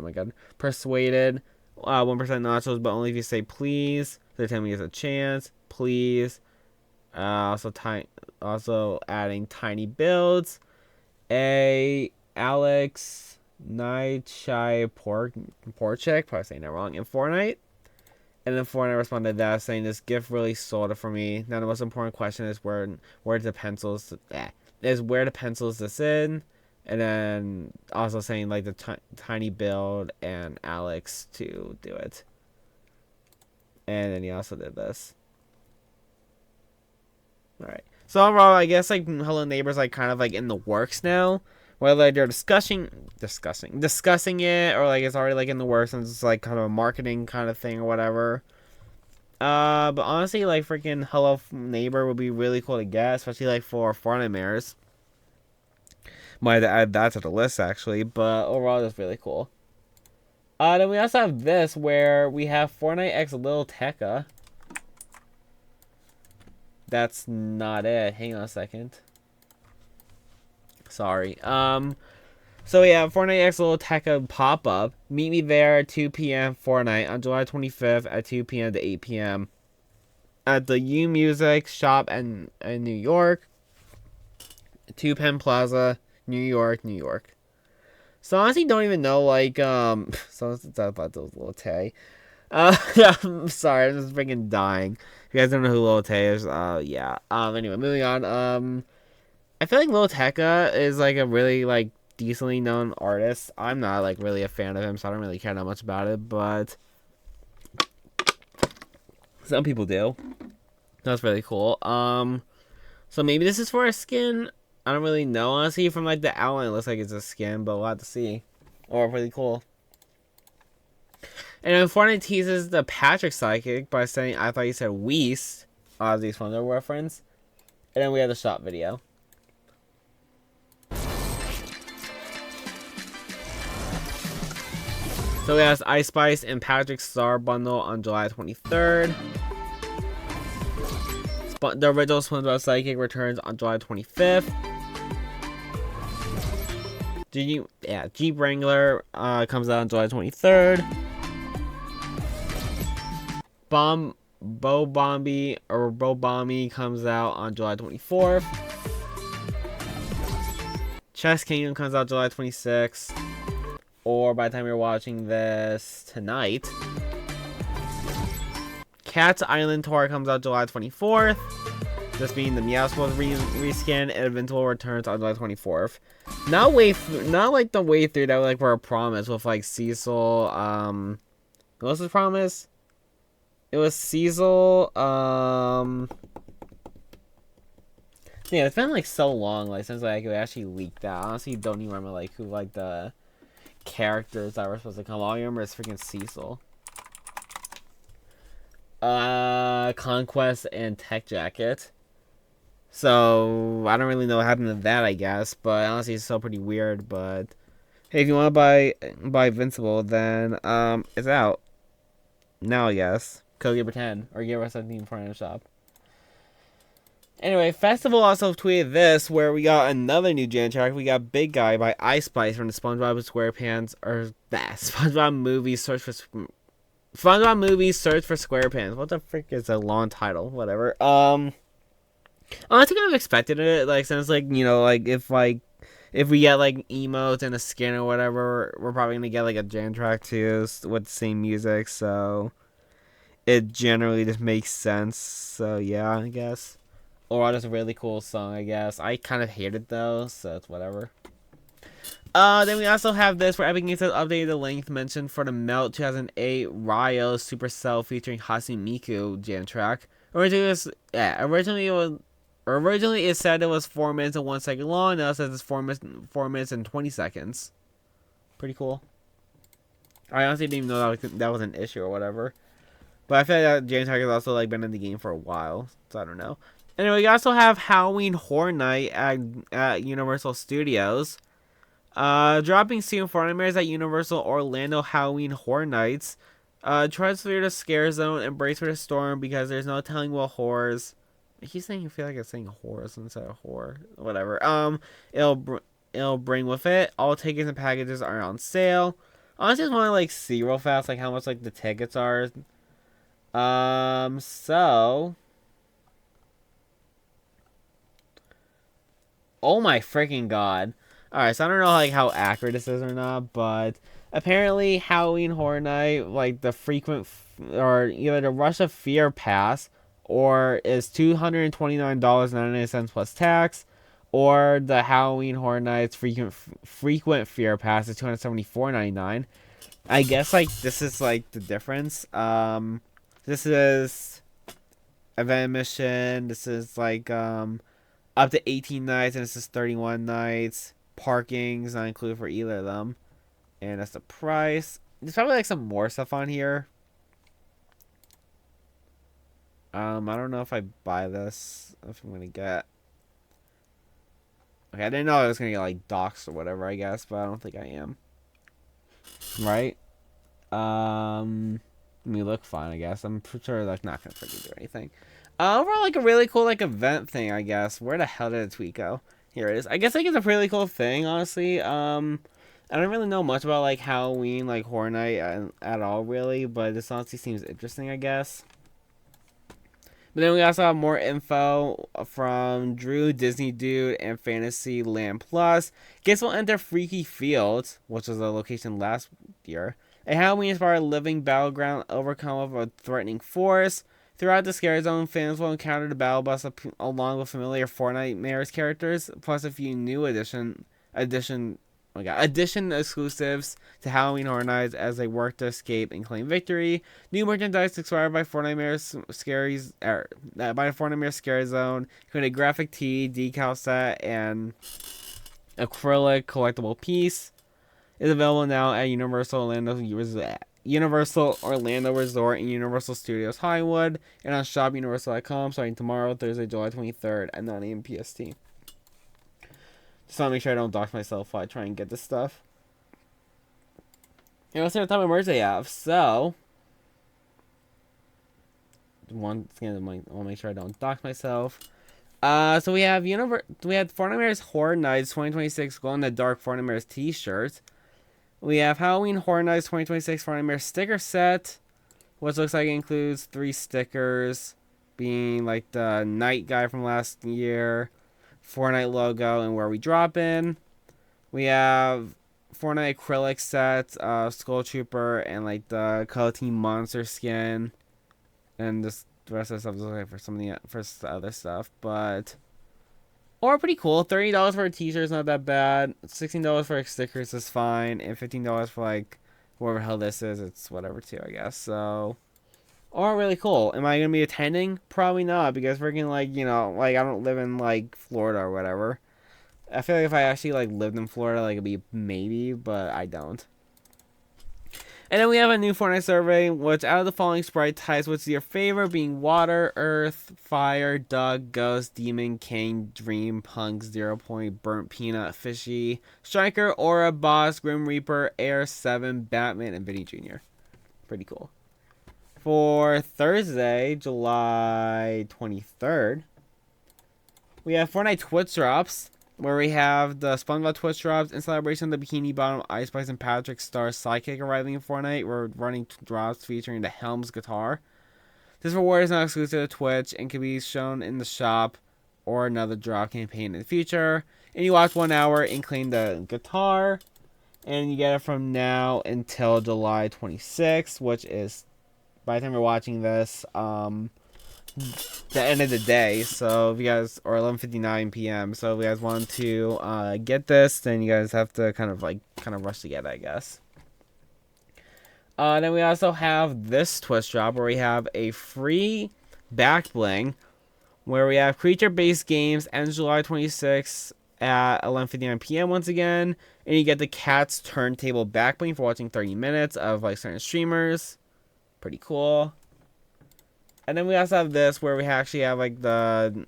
my god, persuaded. 1% nachos, but only if you say please. They're telling me there's a chance. Please. Also adding tiny builds. Alex Nightshai Porchek, probably saying that wrong. In Fortnite. And then Fortnite responded to that, saying this gift really sold it for me. Now the most important question is where the pencils this in, and then also saying like the tiny build and Alex to do it. And then he also did this. All right. So overall, I guess like Hello Neighbor's like kind of like in the works now. Whether they're discussing it, or like it's already like in the works and it's like kind of a marketing kind of thing or whatever. But honestly, like freaking Hello Neighbor would be really cool to get, especially like for Fortnite mirrors. Might have to add that to the list actually, but overall it's really cool. Then we also have this where we have Fortnite X Lil Tecca. That's not it. Hang on a second. Sorry. So yeah, Fortnite X Lil Tecca pop-up. Meet me there at 2 p.m. Fortnite on July 25th at 2 p.m. to 8 p.m. at the U Music shop in New York. 2 Penn Plaza, New York, New York. So honestly don't even know like so let's talk about those Lil Tay. I'm sorry, I'm just freaking dying. If you guys don't know who Lil Tay is, yeah. Anyway, moving on. I feel like Lil Tecca is like a really like decently known artist. I'm not like really a fan of him, so I don't really care that much about it, but some people do. That's really cool. So maybe this is for a skin. I don't really know, honestly. From like the outline, it looks like it's a skin, but we'll have to see. Or really cool. And then Fortnite teases the Patrick Sidekick by saying, I thought you said Weast, Ozzy's from their reference. And then we have the shop video. So we have Ice Spice and Patrick Star bundle on July 23rd. The original SpongeBob Sidekick returns on July 25th. Jeep Wrangler comes out on July 23rd. Bo Bombi comes out on July 24th. Chess Kingdom comes out July 26th. Or by the time you're watching this tonight. Cat's Island Tour comes out July 24th. This being the Meowscles reskin, and Invincible returns on July 24th. Not like the way through that like were a promise with like Cecil. What was his promise? It was Cecil. Yeah, it's been like so long like since like it actually leaked out. I honestly don't even remember like who like the characters that were supposed to come. All I remember is freaking Cecil. Conquest and Tech Jacket. So I don't really know what happened to that, I guess, but honestly it's still pretty weird. But hey, if you want to buy Invincible, then it's out now, I guess. Code Gaber 10 or Gaber 17 Fortnite shop. Anyway, Festival also tweeted this, where we got another new Jan track. We got Big Guy by Ice Spice from the SpongeBob SquarePants, or that SpongeBob movie Search for SquarePants. What the frick is a long title? Whatever. Honestly, kind of expected it. Like, since like like if we get like emotes and a skin or whatever, we're probably gonna get like a Jan track too with the same music. So it generally just makes sense. So yeah, I guess. Or just a really cool song, I guess. I kind of hate it though, so it's whatever. Then we also have this where Epic Games has updated the length mentioned for the Melt 2008 Ryo Supercell featuring Hasimiku Jan track. Originally it said it was 4 minutes and 1 second long. Now it says it's 4 minutes and 20 seconds. Pretty cool. I honestly didn't even know that was an issue or whatever. But I feel like that Jan track has also like been in the game for a while, so I don't know. Anyway, we also have Halloween Horror Night at Universal Studios. Dropping soon for Nightmares at Universal Orlando Halloween Horror Nights. Treads through the scare zone and brace for the storm because there's no telling what horrors. I keep saying I feel like I'm saying horrors instead of horror. Whatever. It'll bring with it. All tickets and packages are on sale. Honestly, I just want to like see real fast like how much like the tickets are. So. Oh my freaking god. Alright, so I don't know like how accurate this is or not, but apparently Halloween Horror Night, like the frequent or either the Rush of Fear pass or is $229.99 plus tax, or the Halloween Horror Nights frequent fear pass is $274.99. I guess like this is like the difference. This is event admission. This is like up to 18 nights, and this is 31 nights. Parking's not included for either of them. And that's the price. There's probably like some more stuff on here. I don't know if I buy this. If I'm gonna get. Okay, I didn't know I was gonna get like docs or whatever, I guess, but I don't think I am. Right? Me look fine, I guess. I'm pretty sure that's not gonna freaking do anything. Overall, like a really cool like event thing, I guess. Where the hell did the tweet go? Here it is. I guess like it's a really cool thing, honestly. I don't really know much about like Halloween, like Horror Night at all, really. But this honestly seems interesting, I guess. But then we also have more info from Drew, Disney Dude, and Fantasyland Plus. Guests will enter Freaky Fields, which was a location last year. A Halloween-inspired living battleground overcome with a threatening force. Throughout the scare zone, fans will encounter the battle bus along with familiar Fortnite Mares characters, plus a few new addition exclusives to Halloween Horror Nights as they work to escape and claim victory. New merchandise inspired by Fortnite Mares by the Fortnite Mares Scare Zone, including a graphic tee, decal set, and acrylic collectible piece, is available now at Universal Orlando Resort and Universal Studios Hollywood, and on shopuniversal.com starting tomorrow, Thursday, July 23rd at 9 a.m. PST. Just want to make sure I don't dox myself while I try and get this stuff. And let's see what type of merch they have. So, I want to make sure I don't dox myself. So we have Fortnite Mirrors Horror Nights 2026 Glow in the Dark Fortnite Mirrors t-shirts. We have Halloween Horror Nights 2026 Fortnite Mirrors sticker set, which looks like it includes 3 stickers, being like the night guy from last year, Fortnite logo, and where we drop in. We have Fortnite acrylic set, Skull Trooper, and like the Color Team Monster skin, and this the rest of the stuff is okay for the other stuff, but or pretty cool. $30 for a t-shirt is not that bad. $16 for stickers is fine, and $15 for like whatever hell this is. It's whatever too, I guess. So, or really cool. Am I gonna be attending? Probably not, because freaking like like I don't live in like Florida or whatever. I feel like if I actually like lived in Florida, like it'd be maybe, but I don't. And then we have a new Fortnite survey, which out of the following sprite types, what's your favorite? Being water, earth, fire, dog, ghost, demon, king, dream, punk, 0 point, burnt peanut, fishy, striker, aura, boss, grim reaper, air, 7, Batman, and Vinny Jr. Pretty cool. For Thursday, July 23rd, we have Fortnite Twitch drops, where we have the SpongeBob Twitch drops in celebration of the Bikini Bottom, Ice Spice, and Patrick Star Sidekick arriving in Fortnite. We're running drops featuring the Helms guitar. This reward is not exclusive to Twitch and can be shown in the shop or another drop campaign in the future. And you watch 1 hour and claim the guitar, and you get it from now until July 26th, which is, by the time you're watching this, the end of the day. So if you guys, or 11:59 p.m. So if you guys want to get this, then you guys have to kind of rush to get it, I guess. Then we also have this Twitch drop where we have a free back bling, where we have creature-based games ends July 26th at 11:59 p.m. once again, and you get the Cat's Turntable back bling for watching 30 minutes of like certain streamers. Pretty cool. And then we also have this where we actually have like the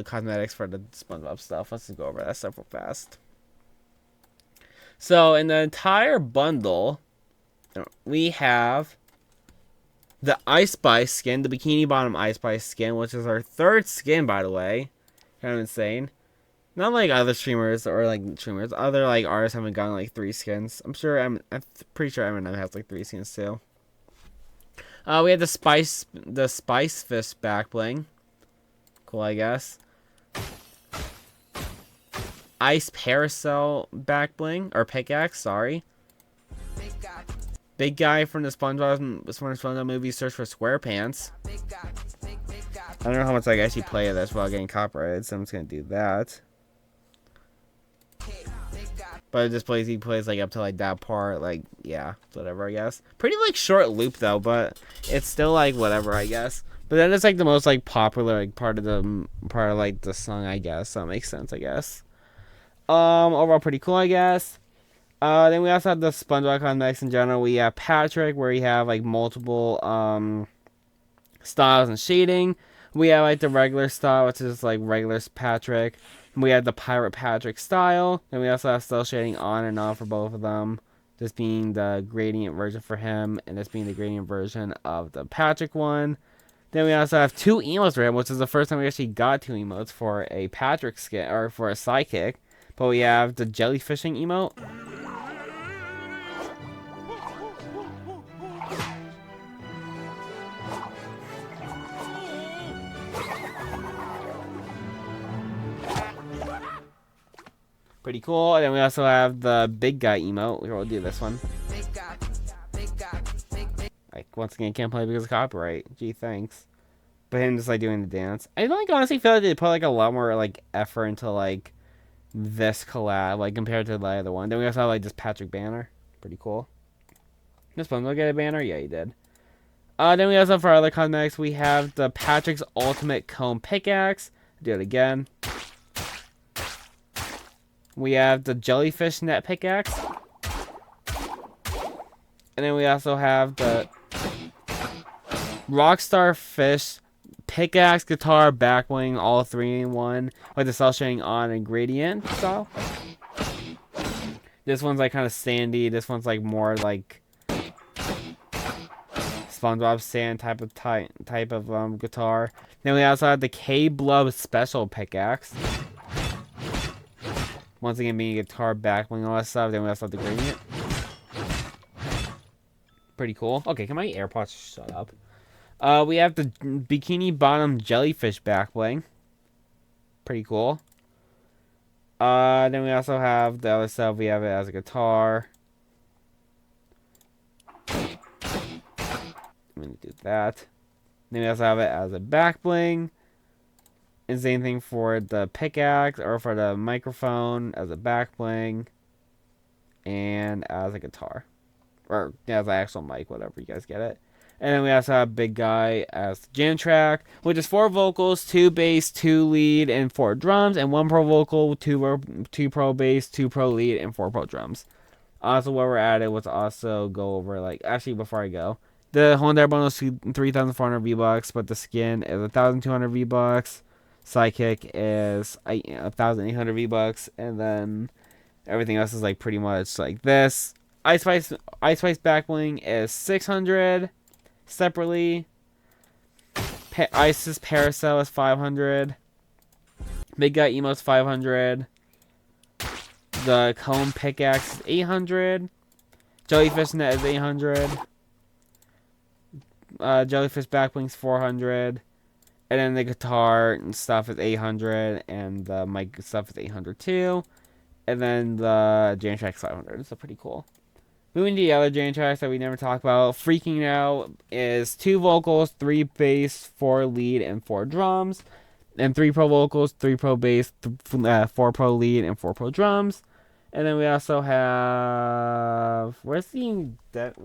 cosmetics for the SpongeBob stuff. Let's just go over that stuff real fast. So in the entire bundle, we have the Ice Spice skin, the Bikini Bottom Ice Spice skin, which is our 3rd skin, by the way. Kind of insane. Not like other streamers or like streamers. Other like artists haven't gotten like 3 skins. I'm pretty sure Eminem has like 3 skins too. We have the Spice Fish back bling. Cool, I guess. Ice Parasol back bling, or pickaxe, sorry. Big guy from the SpongeBob movie Search for SquarePants. I don't know how much I can actually play this without getting copyrighted, so I'm just gonna do that. But it just he plays like up to like that part, like yeah, whatever, I guess. Pretty like short loop though, but it's still like whatever, I guess. But then it's like the most like popular like part of like the song, I guess. So it makes sense, I guess. Overall pretty cool, I guess. Then we also have the SpongeBob cosmetics in general. We have Patrick, where we have like multiple styles and shading. We have like the regular style, which is like regular Patrick. We have the Pirate Patrick style. And we also have cell shading on and off for both of them. This being the gradient version for him, and this being the gradient version of the Patrick one. Then we also have 2 emotes for him, which is the first time we actually got 2 emotes for a Patrick skin, or for a Sidekick. But we have the jellyfishing emote. Pretty cool. And then we also have the big guy emote. Here, we'll do this one. Like, once again, can't play because of copyright. Gee, thanks. But him just like doing the dance. I like honestly feel like they put like a lot more like effort into like this collab, like compared to the other one. Then we also have like this Patrick banner. Pretty cool. This one, look at a banner. Yeah, he did. Then we also have for our other cosmetics, we have the Patrick's Ultimate Comb Pickaxe. Do it again. We have the Jellyfish Net Pickaxe. And then we also have the Rockstar Fish Pickaxe, Guitar, Backwing, all 3 in 1. With the cell shading on and gradient style. This one's like kind of sandy. This one's like more like SpongeBob sand type of guitar. Then we also have the K-Blub special pickaxe. Once again, being a guitar backbling, all that stuff. Then we also have the gradient. Pretty cool. Okay, can my AirPods shut up? We have the Bikini Bottom jellyfish backbling. Pretty cool. Then we also have the other stuff. We have it as a guitar. I'm gonna do that. Then we also have it as a back bling. And same thing for the pickaxe or for the microphone as a back bling. And as a guitar. Or as an actual mic, whatever, you guys get it. And then we also have Big Guy as the jam track, which is 4 vocals, 2 bass, 2 lead, and 4 drums, and 1 pro vocal, 2 pro bass, 2 pro lead, and 4 pro drums. Also, while we're at it, let's also go over, like, actually, before I go, the Honda bundle is 3,400 V-Bucks, but the skin is 1,200 V-Bucks. Sidekick is 1,800 V-Bucks, and then everything else is, like, pretty much like this. Ice Spice Backbling is 600 separately. Isis Paracel is 500. Big Guy Emo's 500. The Cone Pickaxe is 800. Jellyfish Net is 800. Jellyfish Backbling's 400. And then the guitar and stuff is 800. And the mic stuff is 800 too. And then the jam track's 500. So pretty cool. Moving to the other jam tracks that we never talk about. Freaking Out is 2 vocals, 3 bass, 4 lead, and 4 drums. And 3 pro vocals, 3 pro bass, 4 pro lead, and 4 pro drums. And then we also have... Where's the Dead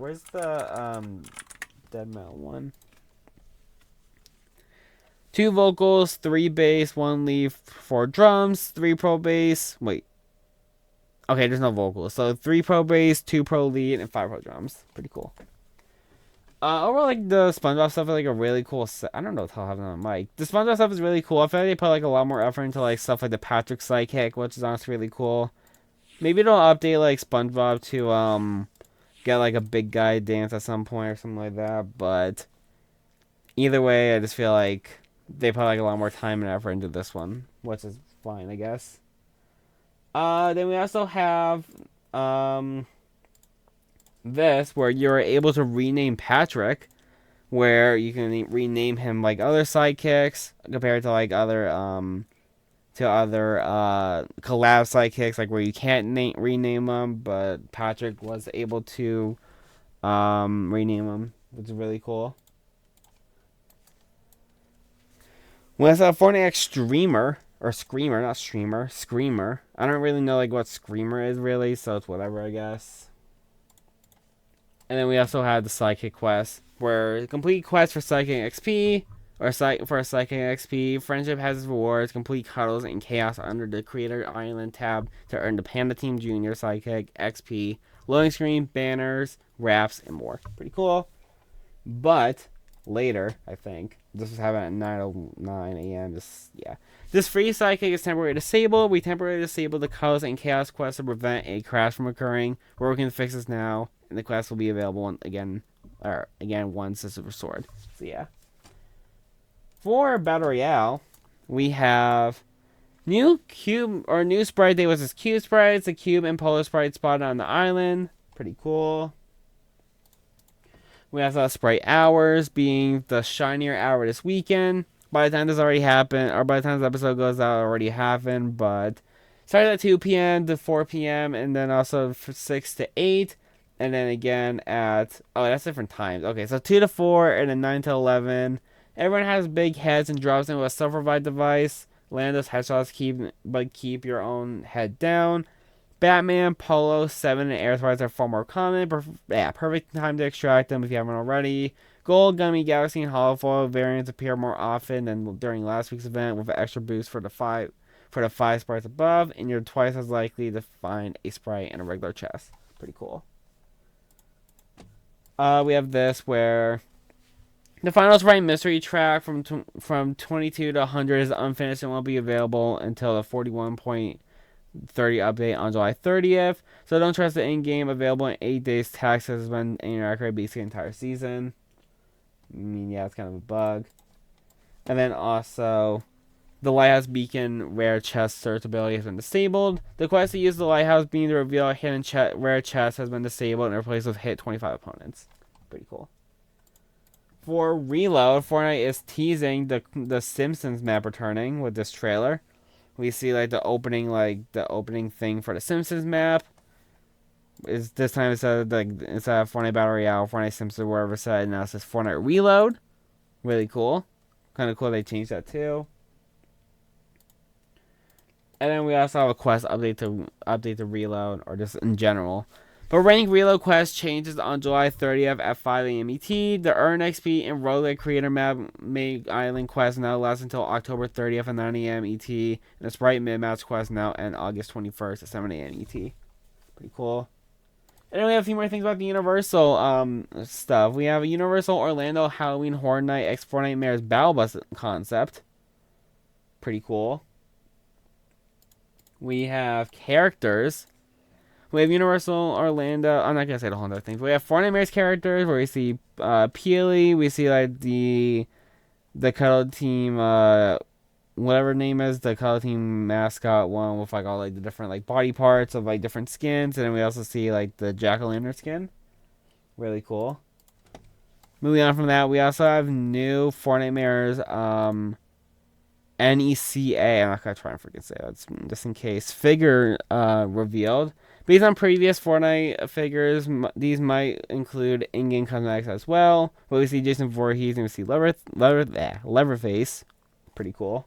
Metal one? 2 vocals, 3 bass, 1 lead, 4 drums, 3 pro bass. Wait. Okay, there's no vocals. So 3 pro bass, 2 pro lead, and 5 pro drums. Pretty cool. Overall, like, the SpongeBob stuff is, like, a really cool set. I don't know what the hell happened on the mic. The SpongeBob stuff is really cool. I feel like they put, like, a lot more effort into, like, stuff like the Patrick Sidekick, which is honestly really cool. Maybe they'll update, like, SpongeBob to, get, like, a big guy dance at some point or something like that. But either way, I just feel like they put, like, a lot more time and effort into this one, which is fine, I guess. Then we also have this, where you're able to rename Patrick, where you can rename him like other sidekicks compared to like other collab sidekicks, like where you can't rename them, but Patrick was able to rename them, which is really cool. We also have Fortnite X Streamer. Or Screamer, not Streamer. Screamer. I don't really know like what Screamer is really, so it's whatever, I guess. And then we also have the Sidekick quest, where complete quest for Sidekick XP, or for Sidekick XP. Friendship has its rewards. Complete cuddles and chaos under the Creator Island tab to earn the Panda Team Junior Sidekick XP, loading screen, banners, raps, and more. Pretty cool. But later, I think this was happening at 9:09 a.m. This free sidekick is temporarily disabled. We temporarily disabled the Colors and Chaos quest to prevent a crash from occurring. We're working to fix this now, and the quest will be available again once this is restored. So yeah. For Battle Royale, we have new sprite day, which is cube sprites. The cube and polar sprite spotted on the island. Pretty cool. We have sprite hours being the shinier hour this weekend. By the time this already happened, or by the time this episode goes out, it already happened, but started at 2 p.m. to 4 p.m., and then also from 6 to 8, and then again at, that's different times. Okay, so 2 to 4, and then 9 to 11. Everyone has big heads and drops in with a self-revive device. Land those headshots, keep your own head down. Batman, Polo, 7, and Air Sprites are far more common. Perfect time to extract them if you haven't already. Gold, Gummy, Galaxy, and Holofoil variants appear more often than during last week's event, with an extra boost for the 5 sprites above, and you're twice as likely to find a sprite in a regular chest. Pretty cool. We have this where the final sprite mystery track from 22 to 100 is unfinished and won't be available until the 41.30 update on July 30th. So don't trust the in-game available in 8 days tax has been inaccurate basically the entire season. I mean, yeah, it's kind of a bug. And then also, the Lighthouse Beacon rare chest search ability has been disabled. The quest to use the Lighthouse Beacon to reveal a hidden rare chest has been disabled and replaced with hit 25 opponents. Pretty cool. For Reload, Fortnite is teasing the Simpsons map returning with this trailer. We see like the opening thing for the Simpsons map. Is this time instead of Fortnite Battle Royale, Fortnite Simpsons, wherever it said, now it says Fortnite Reload. Really cool. Kind of cool they changed that too. And then we also have a quest update to Reload, or just in general. But rank Reload quest changes on July 30th at 5 a.m. ET. The Earn XP and Roguelike Creator Map Make Island quest now lasts until October 30th at 9 a.m. ET. And the Sprite Mid-Match quest now end August 21st at 7 a.m. ET. Pretty cool. And then we have a few more things about the Universal stuff. We have a Universal Orlando Halloween Horror Night X Nightmares Battle Bus concept. Pretty cool. We have characters. We have Universal Orlando. I'm not gonna say the whole other thing. We have Fortnite Nightmares characters where we see Peely. We see like the Cuddle Team, whatever name is the Cuddle Team mascot one with like all like the different like body parts of like different skins, and then we also see like the Jack-o'-lantern skin. Really cool. Moving on from that, we also have new Fortnite Nightmares NECA. I'm not gonna try and freaking say that just in case. Figure revealed. Based on previous Fortnite figures, these might include in-game cosmetics as well. But we see Jason Voorhees and we see Leatherface. Pretty cool.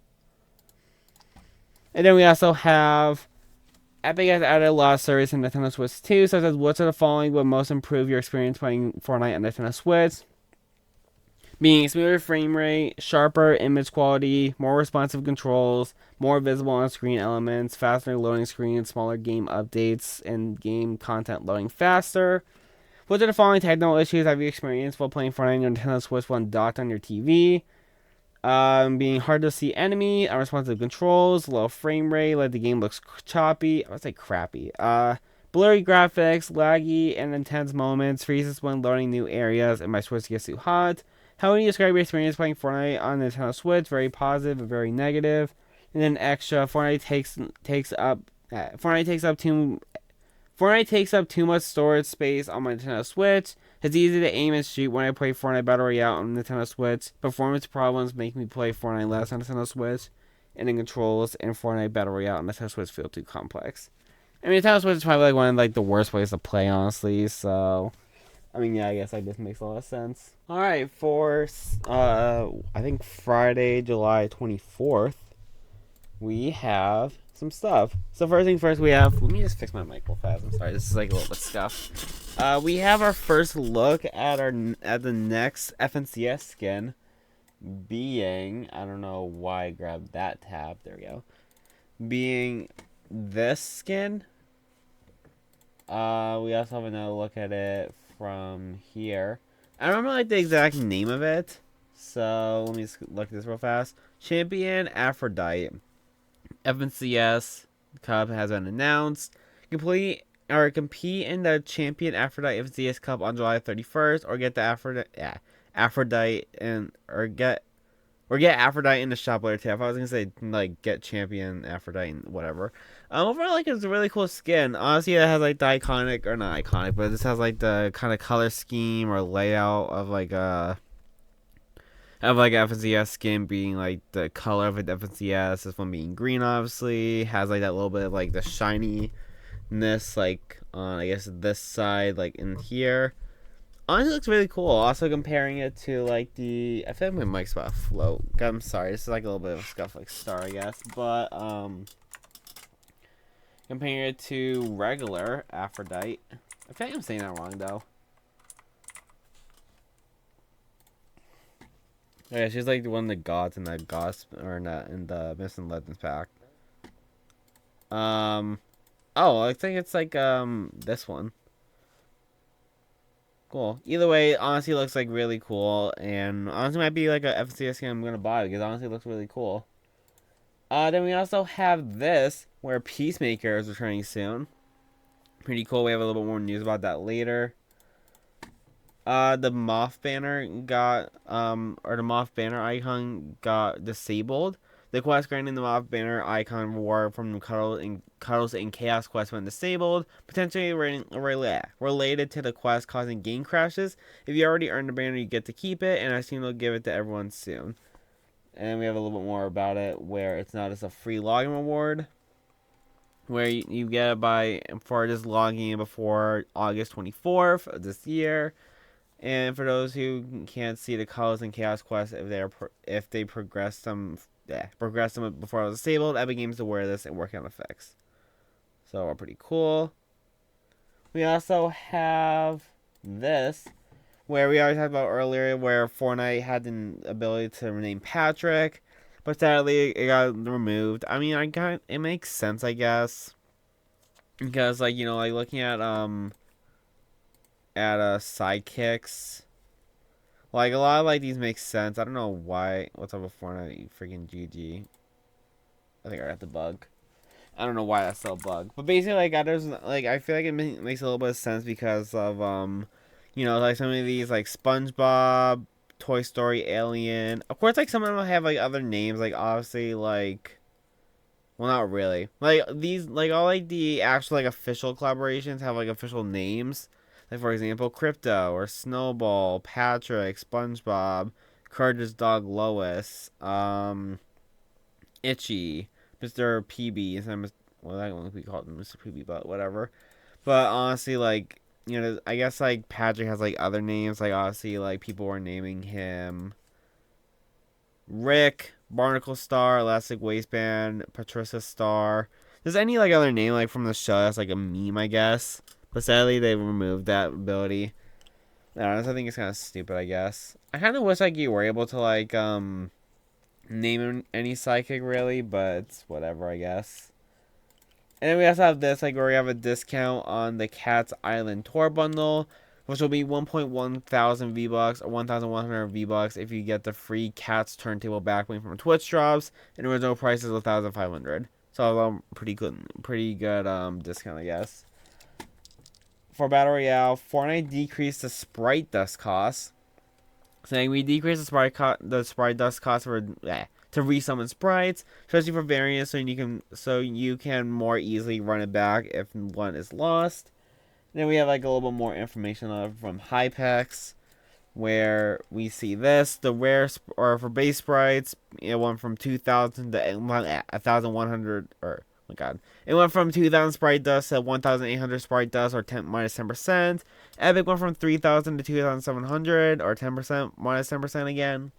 And then we also have Epic has added a lot of service in Nintendo Switch 2, such as which of the following would most improve your experience playing Fortnite on Nintendo Switch. Being smoother frame rate, sharper image quality, more responsive controls, more visible on-screen elements, faster loading screens, smaller game updates, and game content loading faster. Which of the following technical issues have you experienced while playing Fortnite on your Nintendo Switch when docked on your TV? Being hard to see enemy, unresponsive controls, low frame rate, like the game looks choppy. I would say crappy. Blurry graphics, laggy and intense moments, freezes when loading new areas, and my Switch gets too hot. How would you describe your experience playing Fortnite on Nintendo Switch? Very positive, but very negative. And then extra, Fortnite takes up too much storage space on my Nintendo Switch. It's easy to aim and shoot when I play Fortnite Battle Royale on Nintendo Switch. Performance problems make me play Fortnite less on Nintendo Switch. And the controls in Fortnite Battle Royale on Nintendo Switch feel too complex. I mean, Nintendo Switch is probably like one of like the worst ways to play, honestly. So, I mean, yeah, I guess like this makes a lot of sense. All right, for I think Friday, July 24th, we have some stuff. So first thing first, we have. Let me just fix my mic real fast. I'm sorry, this is like a little bit stuff. We have our first look at the next FNCS skin, being I don't know why I grabbed that tab. There we go. Being this skin. We also have another look at it from here. I don't remember like the exact name of it, so let me just look at this real fast. Champion Aphrodite. FNCS Cup has been announced. Compete in the Champion Aphrodite FNCS Cup on July 31st, or get the Aphrodite get Aphrodite in the shop later too. If I was gonna say like get Champion Aphrodite and whatever. Overall, like it's a really cool skin. Honestly, it has like the iconic, or not iconic, but this has like the kind of color scheme or layout of like FNCS skin being like the color of an FNCS. This one being green, obviously has like that little bit of like the shininess, like on I guess this side, like in here. Honestly, it looks really cool. Also comparing it to like the, I feel like my mic's about to float. I'm sorry, this is like a little bit of a scuff like star, I guess, but comparing it to regular Aphrodite. I feel like I'm saying that wrong though. Yeah, she's like one of the gods in the in the Myths and Legends pack. Oh, I think it's like this one. Cool. Either way, honestly, looks like really cool, and honestly might be like a FNCS skin I'm gonna buy because honestly it looks really cool. Then we also have this where Peacemaker is returning soon. Pretty cool. We have a little bit more news about that later. The moth banner got or the moth banner icon got disabled. The quest granting the moth banner icon reward from Cuddles and Chaos quest when disabled, potentially related to the quest causing game crashes. If you already earned the banner, you get to keep it, and I assume they'll give it to everyone soon. And we have a little bit more about it, where it's not just a free login reward, where you get it for just logging in before August 24th of this year. And for those who can't see the Colors and Chaos Quest, if they progress them before it was disabled, Epic Games aware of this and working on effects. So pretty cool. We also have this, where we already talked about earlier, where Fortnite had the ability to rename Patrick, but sadly it got removed. I mean, it makes sense, I guess, because like looking at sidekicks. Like, a lot of, like, these make sense. I don't know why. What's up with Fortnite? Freaking GG. I think I got the bug. I don't know why that's still a bug. But basically, like, I feel like it makes a little bit of sense because of, like, some of these, like, SpongeBob, Toy Story, Alien. Of course, like, some of them have, like, other names. Like, obviously, like, well, not really. Like, these, like, all, like, the actual, like, official collaborations have, like, official names. Like, for example, Crypto, or Snowball, Patrick, SpongeBob, Courage's dog Lois, Itchy, Mr. PB, well, that one we called him Mr. PB, but whatever. But honestly, like, I guess, like, Patrick has, like, other names. Like, obviously, like, people were naming him Rick, Barnacle Star, Elastic Waistband, Patricia Star. There's any, like, other name, like, from the show that's, like, a meme, I guess. But sadly, they removed that ability. I think it's kind of stupid, I guess. I kind of wish, like, you were able to, like, name any Sidekick, really. But it's whatever, I guess. And then we also have this, like, where we have a discount on the Cats Island Tour Bundle, which will be 1.1 thousand V-Bucks or 1,100 V-Bucks if you get the free Cats Turntable Backlink from Twitch drops. And the original price is 1,500. So, pretty good discount, I guess. For Battle Royale, Fortnite decreased the Sprite Dust cost, saying we decreased the Sprite Dust cost to resummon sprites, especially for variants, so you can more easily run it back if one is lost. And then we have like a little bit more information from Hypex, where we see this: the rare for base sprites, it went from 2,000 to 1,100 or. Oh my god. It went from 2,000 Sprite Dust to 1,800 Sprite Dust, or minus 10%. Epic went from 3,000 to 2,700, or 10%, minus 10% again.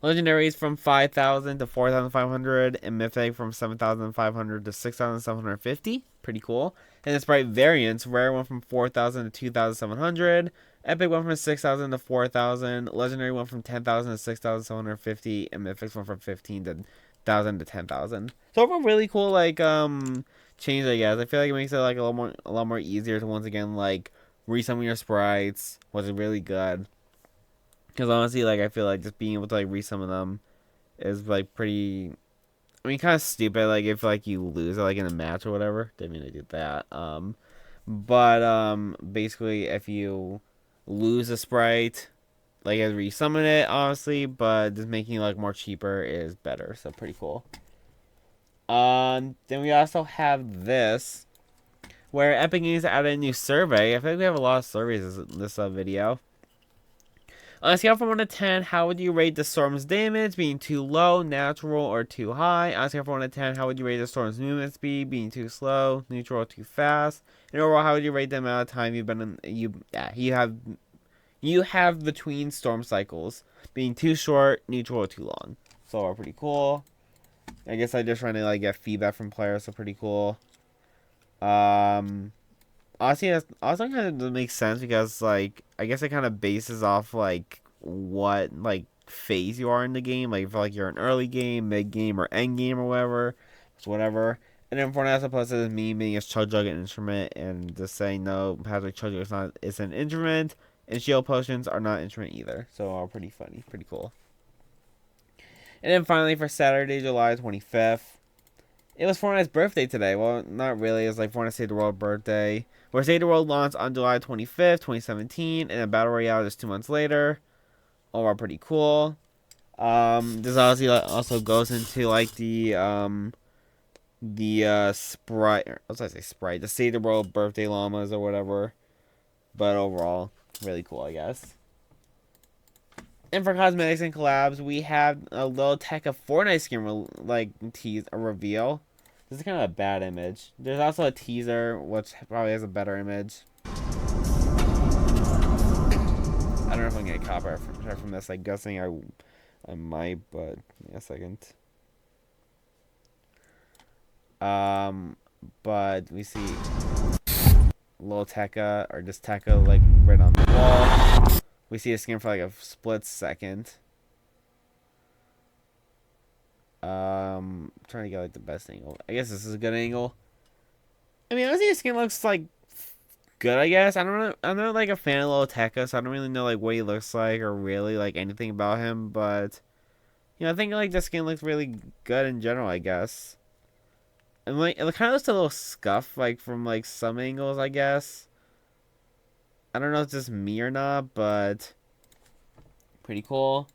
Legendaries from 5,000 to 4,500, and Mythic from 7,500 to 6,750. Pretty cool. And the Sprite variants, Rare went from 4,000 to 2,700. Epic went from 6,000 to 4,000. Legendary went from 10,000 to 6,750, and Mythic went from 15,000 to 10,000. So overall, really cool, like, change, I guess. I feel like it makes it, like, a lot more easier to, once again, like, resummon your sprites, which is really good. Because, honestly, like, I feel like just being able to, like, resummon them is, like, pretty, I mean, kind of stupid, like, if, like, you lose it, like, in a match or whatever. Didn't mean to do that. Basically, if you lose a sprite, like, as resummon it, honestly, but just making it, like, more cheaper is better. So, pretty cool. Then we also have this, where Epic Games added a new survey. I feel like we have a lot of surveys in this video. On a scale from 1 to 10, how would you rate the storm's damage, being too low, natural, or too high? On a scale from 1 to 10, how would you rate the storm's movement speed, being too slow, neutral, or too fast? And overall, how would you rate the amount of time you have between storm cycles, being too short, neutral, or too long? So, pretty cool. I guess I just trying to, like, get feedback from players, so pretty cool. Honestly, that also kind of makes sense because, like, I guess it kind of bases off, like, what, like, phase you are in the game. Like, if, like, you're an early game, mid game, or end game, or whatever. It's whatever. And then Fortnite also posted this meme being a chug jug an instrument, and just saying no, Patrick chug jug is an instrument, and shield potions are not an instrument either. So, pretty funny, pretty cool. And then finally, for Saturday, July 25th, It was Fortnite's birthday today. Well, not really. It was like Fortnite Save the World birthday. Where Save the World launched on July 25th, 2017, and then Battle Royale just 2 months later. Overall, pretty cool. This obviously also goes into like the Sprite. What was I say? Sprite. The Save the World birthday llamas or whatever. But overall, really cool, I guess. And for cosmetics and collabs, we have a Lil Tecca Fortnite skin tease a reveal. This is kind of a bad image. There's also a teaser, which probably has a better image. I don't know if I'm gonna get copyright from this. I'm guessing I might, but wait a second. But we see Lil Tecca or just Tecca like right on the wall. We see a skin for like a split second. Trying to get like the best angle. I guess this is a good angle. I mean, honestly, the skin looks like good. I guess I'm not like a fan of Lil Tecca, so I don't really know like what he looks like or really like anything about him. But you know, I think like the skin looks really good in general. I guess. And like it kind of looks a little scuffed like from like some angles. I guess. I don't know if it's just me or not, but pretty cool.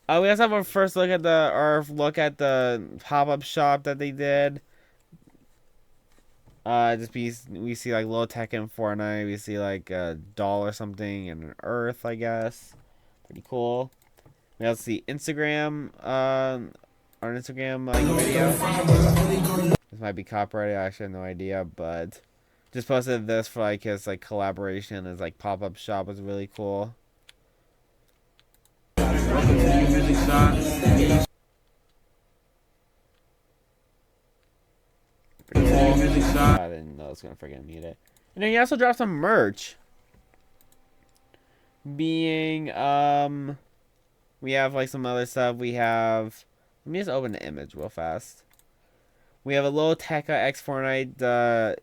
We also have our first look at the pop-up shop that they did. We see like Lil Tecca in Fortnite. We see like a doll or something and an earth, I guess. Pretty cool. We also see Instagram, our Instagram like video. This might be copyrighted. I actually have no idea, but just posted this for like his like collaboration. His like pop-up shop was really cool. Welcome to the music shop. Pretty cool. Music shop. I didn't know I was gonna freaking mute it. And then he also dropped some merch. Being we have like some other stuff. We have. Let me just open the image real fast. We have a Lil Tecca X Fortnite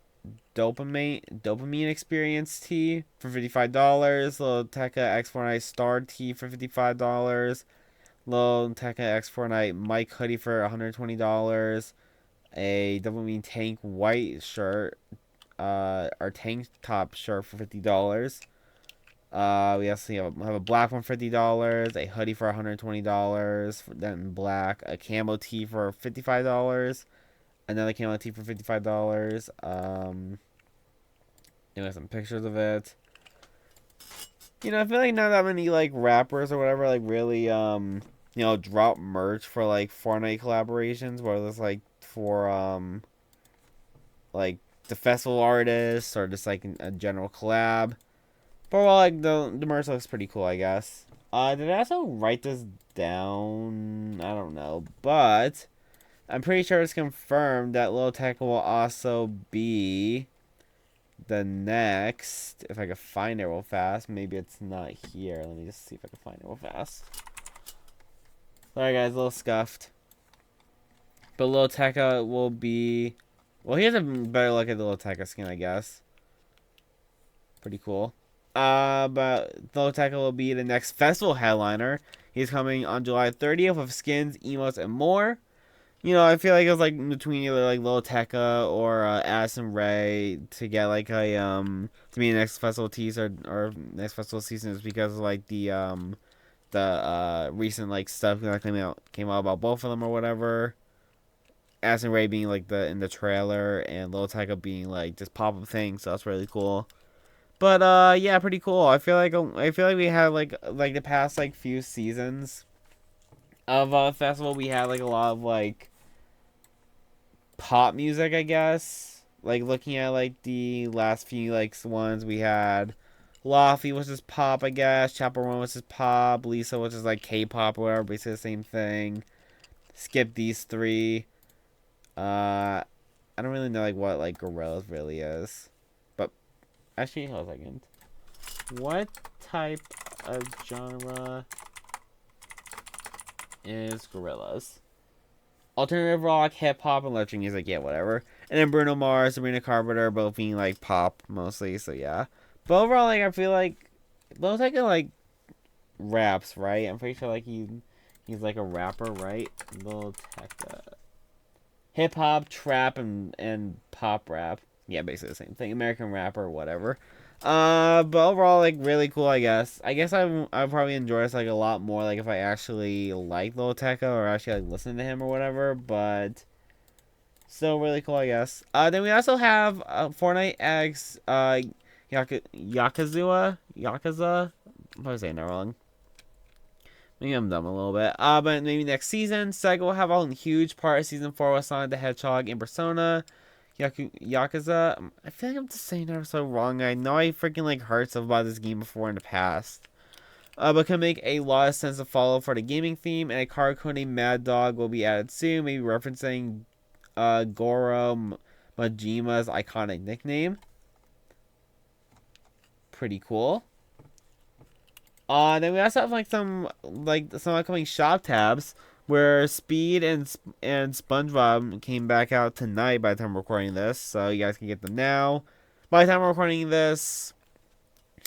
dopamine experience tee for $55. Lil Tecca X Fortnite star tee for $55. Lil Tecca X Fortnite mic hoodie for $120. A dopamine tank white shirt, our tank top shirt for $50. We also have a black one for $50, a hoodie for $120, then in black, a camo tee for $55, another camo tee for $55. You know, some pictures of it. You know, I feel like not that many like rappers or whatever like really you know drop merch for like Fortnite collaborations, whether it's like for like the festival artists or just like a general collab. But well, like the merch looks pretty cool, I guess. Did I also write this down? I don't know, but I'm pretty sure it's confirmed that Lil Tecca will also be the next. If I could find it real fast, maybe it's not here. Let me just see if I can find it real fast. Sorry guys, a little scuffed. But Lil Tecca will be. Well, here's a better look at the Lil Tecca skin, I guess. Pretty cool. But Lil Tecca will be the next festival headliner. He's coming on July 30th with skins, emotes, and more. You know, I feel like it was like between either like Lil Tecca or Addison Rae to get like a to be the next festival teaser or next festival season is because of like the recent like stuff that came out about both of them or whatever. Addison Rae being like in the trailer and Lil Tecca being like just pop-up things, so that's really cool. But yeah, pretty cool. I feel like we had like the past like few seasons of festival we had like a lot of like pop music, I guess. Like looking at like the last few like ones we had Lofty, which is pop, I guess. Chapel One, which is pop. Lisa, which is like K-pop or whatever, basically the same thing. Skip these three. I don't really know like what like Gorillaz really is, but actually, hold on a second. What type of genre is Gorillaz? Alternative rock, hip hop, and electric music, yeah, whatever. And then Bruno Mars, Sabrina Carpenter, both being like pop mostly, so yeah. But overall, like I feel like Lil Tecca like raps, right? I'm pretty sure like he's like a rapper, right? Lil Tecca. hip hop, trap, and pop rap. Yeah, basically the same thing. American rapper or whatever. But overall, like, really cool, I guess. I guess I probably enjoy this, like, a lot more, like, if I actually like Lil Tecca or actually, like, listen to him or whatever, but still really cool, I guess. Then we also have Fortnite X, Yakuza? I'm probably saying that wrong. Maybe I'm dumb a little bit. But maybe next season, Sega will have a huge part of Season 4 with Sonic the Hedgehog in Persona. Yakuza. I feel like I'm just saying that so wrong. I know I freaking like heard stuff about this game before in the past. But can make a lot of sense to follow for the gaming theme, and a card code named Mad Dog will be added soon, maybe referencing Goro Majima's iconic nickname. Pretty cool. Then we also have like some upcoming shop tabs where Speed and SpongeBob came back out tonight by the time we're recording this, so you guys can get them now. By the time we're recording this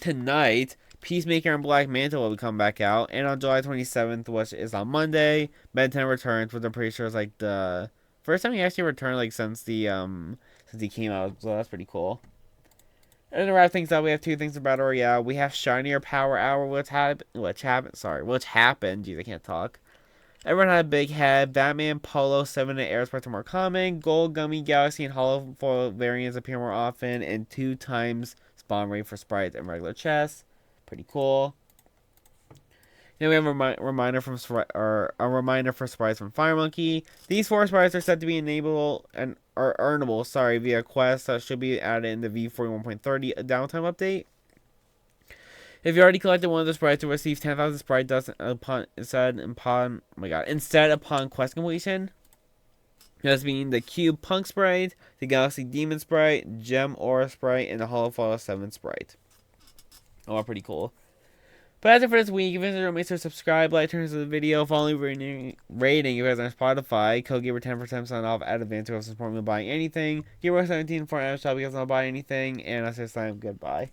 tonight, Peacemaker and Black Manta will come back out, and on July 27th, which is on Monday, Ben 10 returns, which I'm pretty sure is like the first time he actually returned like since he came out, so that's pretty cool. And to wrap things up, we have two things in Battle Royale. We have Shinier Power Hour, which happened. Jeez, I can't talk. Everyone had a big head. Batman, Polo, 7 and Air Sparks are more common. Gold, Gummy, Galaxy, and Hollow Foil variants appear more often. And 2 times spawn rate for sprites and regular chests. Pretty cool. Then we have a reminder for sprites from Fire Monkey. These 4 sprites are set to be enabled and are earnable, via quests that should be added in the V41.30 downtime update. If you already collected one of the sprites, you'll receive 10,000 sprite dust instead upon quest completion. That's being the Cube Punk Sprite, the Galaxy Demon Sprite, Gem Aura Sprite, and the Hollow Fall 7 Sprite. All pretty cool. But that's it for this week. If you guys make sure to subscribe, like, turn to the video, follow, rating if you guys are on Spotify. Code Gaber 10% off at Advance to support me buying anything. Gaber 17 for Amazon shop, you guys want to buy anything. And that's this time. Goodbye.